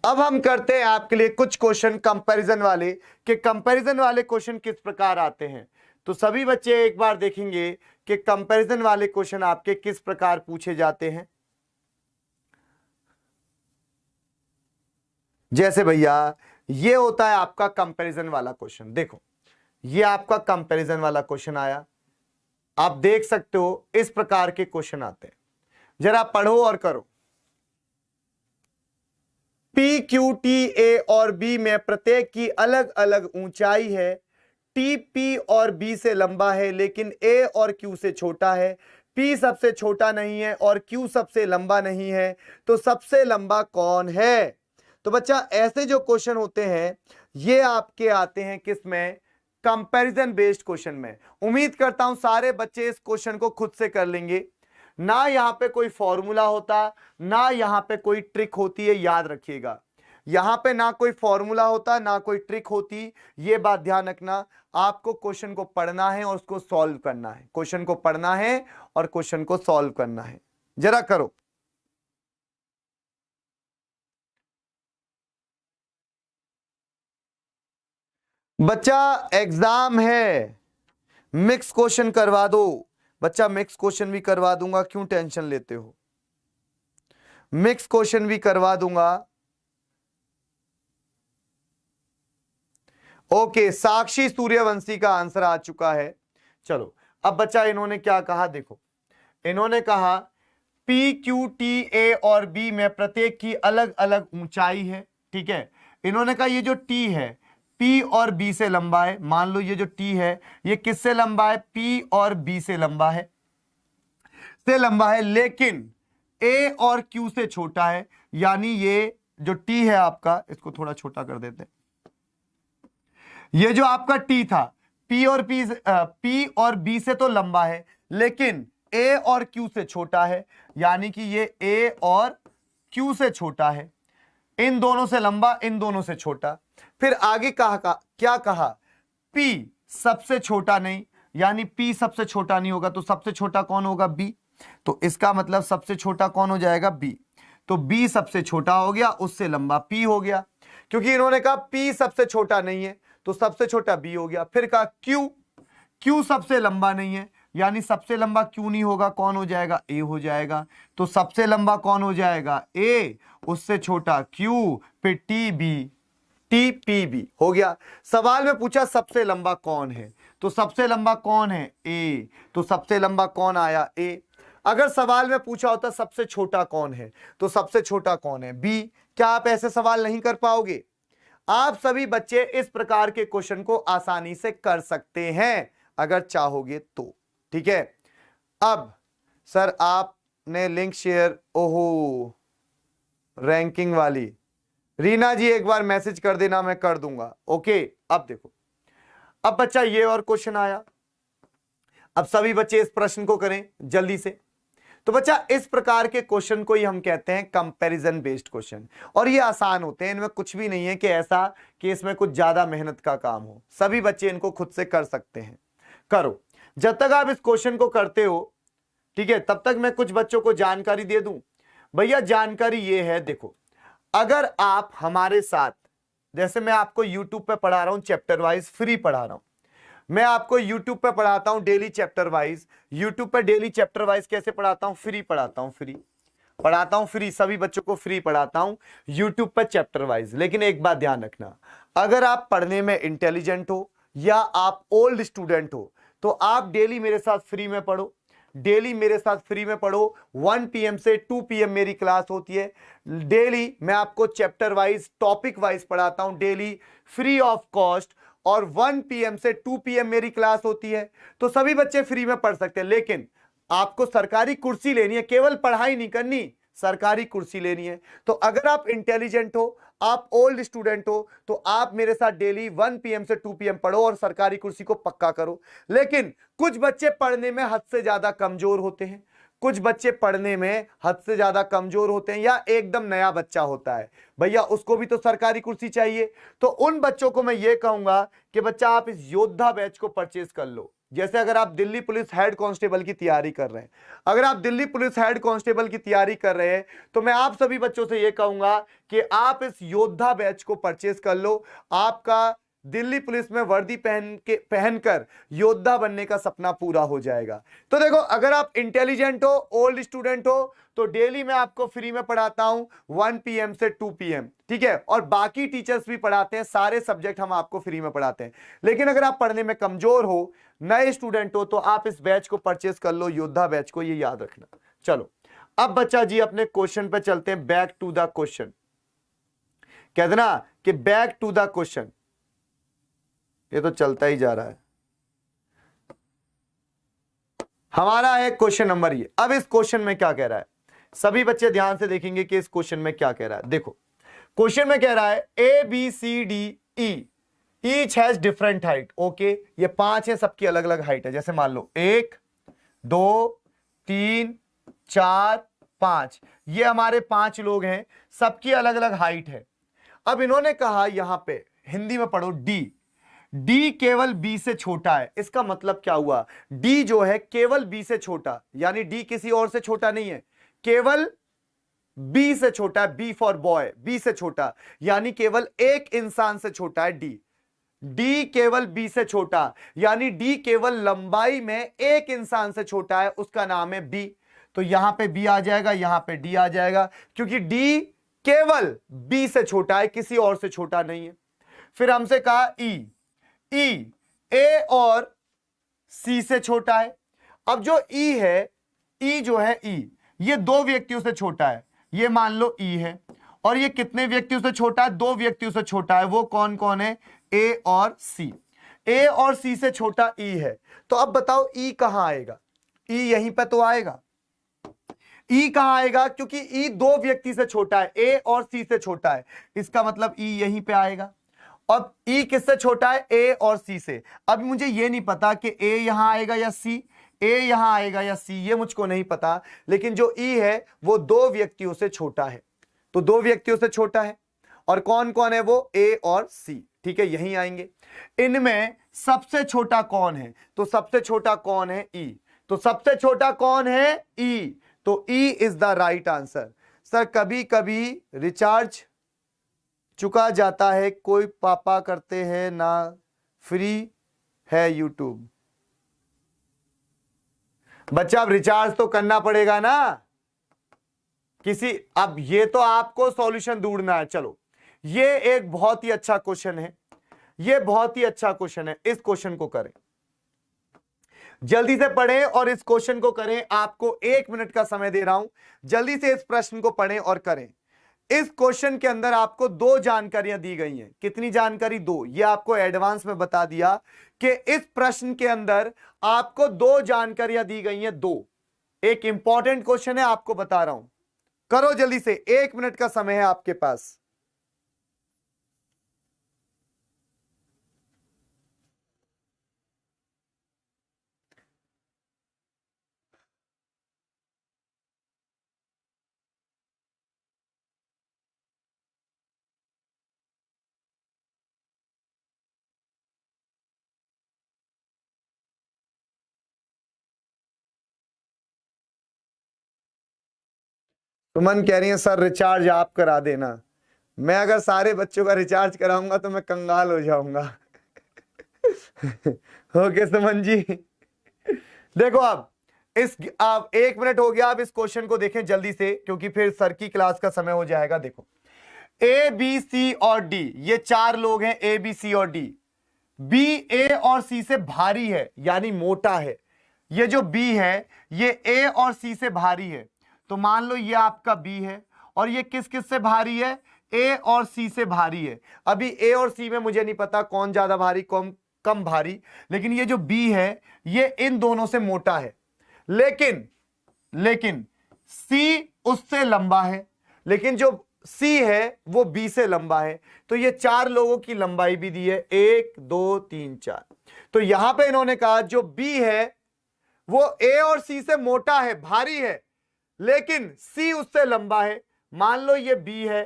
A: अब हम करते हैं आपके लिए कुछ क्वेश्चन कंपैरिजन वाले, कि कंपैरिजन वाले क्वेश्चन किस प्रकार आते हैं। तो सभी बच्चे एक बार देखेंगे कि कंपैरिजन वाले क्वेश्चन आपके किस प्रकार पूछे जाते हैं। जैसे भैया ये होता है आपका कंपैरिजन वाला क्वेश्चन। देखो ये आपका कंपैरिजन वाला क्वेश्चन आया, आप देख सकते हो इस प्रकार के क्वेश्चन आते हैं। जरा पढ़ो और करो। पी क्यू टी ए और बी में प्रत्येक की अलग अलग ऊंचाई है। टी पी और बी से लंबा है लेकिन ए और क्यू से छोटा है। पी सबसे छोटा नहीं है और क्यू सबसे लंबा नहीं है, तो सबसे लंबा कौन है? तो बच्चा ऐसे जो क्वेश्चन होते हैं ये आपके आते हैं किस में? कंपैरिजन बेस्ड क्वेश्चन में। उम्मीद करता हूं सारे बच्चे इस क्वेश्चन को खुद से कर लेंगे। ना यहां पे कोई फॉर्मूला होता, ना यहां पे कोई ट्रिक होती है, याद रखिएगा। यहां पे ना कोई फॉर्मूला होता, ना कोई ट्रिक होती, ये बात ध्यान रखना। आपको क्वेश्चन को पढ़ना है और उसको सॉल्व करना है। क्वेश्चन को पढ़ना है और क्वेश्चन को सॉल्व करना है। जरा करो। बच्चा एग्जाम है, मिक्स क्वेश्चन करवा दो। बच्चा मिक्स क्वेश्चन भी करवा दूंगा, क्यों टेंशन लेते हो? मिक्स क्वेश्चन भी करवा दूंगा। ओके, साक्षी सूर्यवंशी का आंसर आ चुका है। चलो अब बच्चा इन्होंने क्या कहा देखो। इन्होंने कहा पी क्यू टी ए और बी में प्रत्येक की अलग अलग ऊंचाई है, ठीक है। इन्होंने कहा ये जो टी है P और B से लंबा है। मान लो ये जो T है ये किससे लंबा है? P और B से लंबा है, लेकिन A और Q से छोटा है। यानी ये जो T है आपका, इसको थोड़ा छोटा कर देते हैं, ये जो आपका T था P और B से तो लंबा है लेकिन A और Q से छोटा है। यानी कि ये A और Q से छोटा है, इन दोनों से लंबा, इन दोनों से छोटा। फिर आगे क्या कहा? P सबसे छोटा नहीं, यानी P सबसे छोटा नहीं होगा तो सबसे छोटा कौन होगा? B। तो इसका मतलब सबसे छोटा कौन हो जाएगा? B। तो B सबसे छोटा हो गया, उससे लंबा P हो गया। क्योंकि इन्होंने कहा P सबसे छोटा नहीं है तो सबसे छोटा B हो गया। फिर कहा Q सबसे लंबा नहीं है, यानी सबसे लंबा Q नहीं होगा, कौन हो जाएगा? A हो जाएगा। तो सबसे लंबा कौन हो जाएगा? A, उससे छोटा Q, फिर TPB हो गया। सवाल में पूछा सबसे लंबा कौन है, तो सबसे लंबा कौन है? A। तो सबसे लंबा कौन आया? A। अगर सवाल में पूछा होता सबसे छोटा कौन है, तो सबसे छोटा कौन है? B। क्या आप ऐसे सवाल नहीं कर पाओगे? आप सभी बच्चे इस प्रकार के क्वेश्चन को आसानी से कर सकते हैं अगर चाहोगे तो, ठीक है। अब सर आपने लिंक शेयर, ओहो रैंकिंग वाली, रीना जी एक बार मैसेज कर देना, मैं कर दूंगा। ओके, अब देखो, अब बच्चा ये और क्वेश्चन आया। अब सभी बच्चे इस प्रश्न को करें जल्दी से। तो बच्चा इस प्रकार के क्वेश्चन को ही हम कहते हैं कंपैरिजन बेस्ड क्वेश्चन, और ये आसान होते हैं, इनमें कुछ भी नहीं है कि ऐसा कि इसमें कुछ ज्यादा मेहनत का काम हो। सभी बच्चे इनको खुद से कर सकते हैं। करो, जब तक आप इस क्वेश्चन को करते हो, ठीक है, तब तक मैं कुछ बच्चों को जानकारी दे दूं। भैया जानकारी ये है, देखो, अगर आप हमारे साथ, जैसे मैं आपको YouTube पे पढ़ा रहा हूं चैप्टर वाइज, फ्री पढ़ा रहा हूं, मैं आपको YouTube पे पढ़ाता हूं डेली चैप्टर वाइज। YouTube पे डेली चैप्टर वाइज कैसे पढ़ाता हूं? फ्री पढ़ाता हूं, फ्री, सभी बच्चों को फ्री पढ़ाता हूं YouTube पे चैप्टर वाइज। लेकिन एक बात ध्यान रखना, अगर आप पढ़ने में इंटेलिजेंट हो या आप ओल्ड स्टूडेंट हो तो आप डेली मेरे साथ फ्री में पढ़ो, 1 PM से 2 PM मेरी क्लास होती है। डेली मैं आपको चैप्टर वाइज, टॉपिक वाइज पढ़ाता हूं डेली, फ्री ऑफ कॉस्ट, और 1 PM से 2 PM मेरी क्लास होती है। तो सभी बच्चे फ्री में पढ़ सकते हैं, लेकिन आपको सरकारी कुर्सी लेनी है, केवल पढ़ाई नहीं करनी, सरकारी कुर्सी लेनी है। तो अगर आप इंटेलिजेंट हो, आप ओल्ड स्टूडेंट हो, तो आप मेरे साथ डेली 1 PM से 2 PM पढ़ो और सरकारी कुर्सी को पक्का करो। लेकिन कुछ बच्चे पढ़ने में हद से ज्यादा कमजोर होते हैं, या एकदम नया बच्चा होता है, भैया उसको भी तो सरकारी कुर्सी चाहिए। तो उन बच्चों को मैं ये कहूंगा कि बच्चा आप इस योद्धा बैच को परचेज कर लो। जैसे अगर आप दिल्ली पुलिस हेड कांस्टेबल की तैयारी कर रहे हैं, तो मैं आप सभी बच्चों से यह कहूंगा कि आप इस योद्धा बैच को परचेज कर लो। आपका दिल्ली पुलिस में वर्दी पहनकर योद्धा बनने का सपना पूरा हो जाएगा। तो देखो, अगर आप इंटेलिजेंट हो, ओल्ड स्टूडेंट हो, तो डेली मैं आपको फ्री में पढ़ाता हूं 1 PM से 2 PM, ठीक है, और बाकी टीचर्स भी पढ़ाते हैं, सारे सब्जेक्ट हम आपको फ्री में पढ़ाते हैं। लेकिन अगर आप पढ़ने में कमजोर हो, नए स्टूडेंट हो, तो आप इस बैच को परचेस कर लो, योद्धा बैच को, ये याद रखना। चलो, अब बच्चा जी अपने क्वेश्चन पे चलते हैं, बैक टू द क्वेश्चन। कहते ना कि बैक टू द क्वेश्चन, ये तो चलता ही जा रहा है। हमारा है क्वेश्चन नंबर ये। अब इस क्वेश्चन में क्या कह रहा है, सभी बच्चे ध्यान से देखेंगे कि इस क्वेश्चन में क्या कह रहा है। देखो, क्वेश्चन में कह रहा है ABCDE each has different height. Okay, ये 5 है, सबकी अलग अलग हाइट है। जैसे मान लो 1 2 3 4 5, ये हमारे 5 लोग हैं, सबकी अलग अलग हाइट है। अब इन्होंने कहा यहां पे हिंदी में पढ़ो, डी केवल बी से छोटा है। इसका मतलब क्या हुआ? डी जो है केवल बी से छोटा, यानी डी किसी और से छोटा नहीं है, केवल बी से छोटा है। बी फॉर बॉय, बी से छोटा, यानी केवल एक इंसान से छोटा है डी केवल बी से छोटा, यानी डी केवल लंबाई में एक इंसान से छोटा है, उसका नाम है बी। तो यहां पे बी आ जाएगा, यहां पे डी आ जाएगा, क्योंकि डी केवल बी से छोटा है, किसी और से छोटा नहीं है। फिर हमसे कहा ई ए और सी से छोटा है। अब जो ई है, ई जो है, ई ये 2 व्यक्तियों से छोटा है, ये मान लो ई है, और ये कितने व्यक्तियों से छोटा है? 2 व्यक्तियों से छोटा है। वो कौन कौन है? ए और सी। ए और सी से छोटा ई है। तो अब बताओ ई कहां आएगा? ई यहीं पे तो आएगा। ई कहां आएगा? क्योंकि ई 2 व्यक्ति से छोटा है, ए और सी से छोटा है, इसका मतलब ई यहीं पे आएगा। अब ई किससे छोटा है? ए और सी से। अब मुझे ये नहीं पता कि ए यहां आएगा या सी, ए यहां आएगा या सी, ये मुझको नहीं पता, लेकिन जो ई है वो 2 व्यक्तियों से छोटा है। तो 2 व्यक्तियों से छोटा है, और कौन कौन है वो? ए और सी। ठीक है, यहीं आएंगे। इनमें सबसे छोटा कौन है? तो सबसे छोटा कौन है? ई। तो सबसे छोटा कौन है? ई। तो E is the right answer. Sir कभी कभी रिचार्ज चुका जाता है, कोई पापा करते हैं ना, फ्री है यूट्यूब। बच्चा अब रिचार्ज तो करना पड़ेगा ना किसी। अब ये तो आपको सॉल्यूशन ढूंढना है। चलो, ये एक बहुत ही अच्छा क्वेश्चन है, ये बहुत ही अच्छा क्वेश्चन है। इस क्वेश्चन को करें, जल्दी से पढ़ें और इस क्वेश्चन को करें। आपको 1 मिनट का समय दे रहा हूं, जल्दी से इस प्रश्न को पढ़ें और करें। इस क्वेश्चन के अंदर आपको 2 जानकारियां दी गई हैं। कितनी जानकारी? 2। ये आपको एडवांस में बता दिया कि इस प्रश्न के अंदर आपको 2 जानकारियां दी गई हैं। 2। एक इंपॉर्टेंट क्वेश्चन है, आपको बता रहा हूं। करो जल्दी से, 1 मिनट का समय है आपके पास। सुमन कह रही है सर रिचार्ज आप करा देना। मैं अगर सारे बच्चों का रिचार्ज कराऊंगा तो मैं कंगाल हो जाऊंगा। ओके सुमन जी। देखो अब 1 मिनट हो गया। अब इस क्वेश्चन को देखें जल्दी से, क्योंकि फिर सर की क्लास का समय हो जाएगा। देखो, ए बी सी और डी, ये 4 लोग हैं, ए बी सी और डी। बी ए और सी से भारी है, यानी मोटा है। ये जो बी है ये ए और सी से भारी है। तो मान लो ये आपका बी है, और ये किस किस से भारी है? ए और सी से भारी है। अभी ए और सी में मुझे नहीं पता कौन ज्यादा भारी, कौन कम भारी, लेकिन ये जो बी है ये इन दोनों से मोटा है। लेकिन सी उससे लंबा है, लेकिन जो सी है वो बी से लंबा है। तो ये 4 लोगों की लंबाई भी दी है, 1 2 3 4। तो यहां पे इन्होंने कहा जो बी है वो ए और सी से मोटा है, भारी है, लेकिन सी उससे लंबा है। मान लो ये बी है,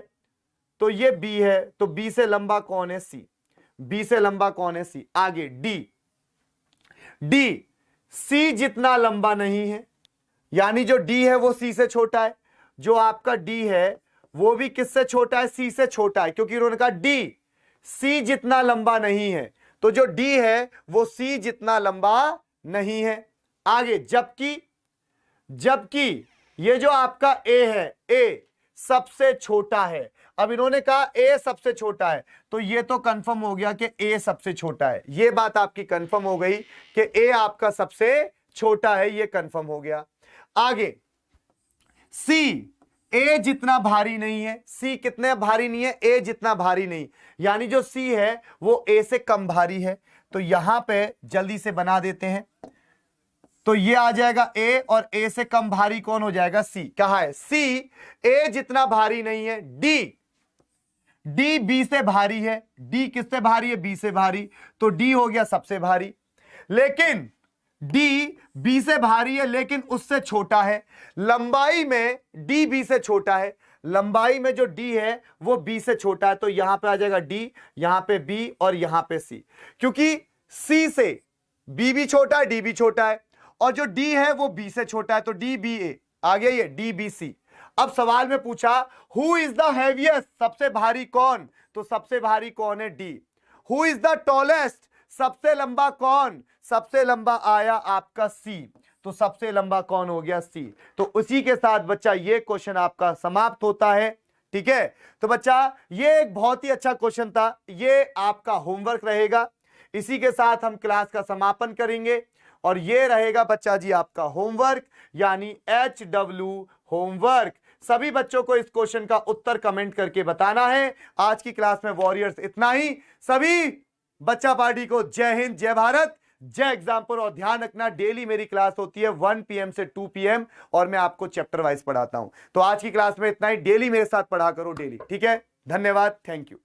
A: तो ये बी है, तो बी से लंबा कौन है? सी। बी से लंबा कौन है? सी। आगे डी सी जितना लंबा नहीं है, यानी जो डी है वो सी से छोटा है। जो आपका डी है वो भी किससे छोटा है? सी से छोटा है, क्योंकि उन्होंने कहा डी सी जितना लंबा नहीं है। तो जो डी है वो सी जितना लंबा नहीं है। आगे जबकि ये जो आपका ए है, ए सबसे छोटा है। अब इन्होंने कहा ए सबसे छोटा है, तो ये तो कंफर्म हो गया कि ए सबसे छोटा है। ये बात आपकी कंफर्म हो गई कि ए आपका सबसे छोटा है, ये कंफर्म हो गया। आगे सी ए जितना भारी नहीं है। सी कितने भारी नहीं है? ए जितना भारी नहीं, यानी जो सी है वो ए से कम भारी है। तो यहां पे जल्दी से बना देते हैं, तो ये आ जाएगा ए, और ए से कम भारी कौन हो जाएगा? सी। कहा है सी ए जितना भारी नहीं है। डी बी से भारी है। डी किससे भारी है? बी से भारी। तो डी हो गया सबसे भारी, लेकिन डी बी से भारी है लेकिन उससे छोटा है। लंबाई में डी बी से छोटा है, लंबाई में जो डी है वो बी से छोटा है। तो यहां पे आ जाएगा डी, यहां पे बी और यहां पे सी, क्योंकि सी से बी भी छोटा है, डी भी छोटा है, और जो डी है वो बी से छोटा है। तो डी बी ए आ गया, ये डी बी सी। अब सवाल में पूछा हु इज द हैवीएस्ट, सबसे भारी कौन? तो सबसे भारी कौन है? D. Who is the tallest, सबसे लंबा कौन? सबसे लंबा आया आपका सी। तो सबसे लंबा कौन हो गया? सी। तो उसी के साथ बच्चा ये क्वेश्चन आपका समाप्त होता है। ठीक है, तो बच्चा ये एक बहुत ही अच्छा क्वेश्चन था, ये आपका होमवर्क रहेगा। इसी के साथ हम क्लास का समापन करेंगे, और ये रहेगा बच्चा जी आपका होमवर्क, यानी HW होमवर्क। सभी बच्चों को इस क्वेश्चन का उत्तर कमेंट करके बताना है। आज की क्लास में वॉरियर्स इतना ही। सभी बच्चा पार्टी को जय हिंद, जय भारत, जय एग्जामपुर। और ध्यान रखना, डेली मेरी क्लास होती है 1 PM से 2 PM और मैं आपको चैप्टर वाइज पढ़ाता हूं। तो आज की क्लास में इतना ही। डेली मेरे साथ पढ़ा करो, डेली, ठीक है। धन्यवाद, थैंक यू।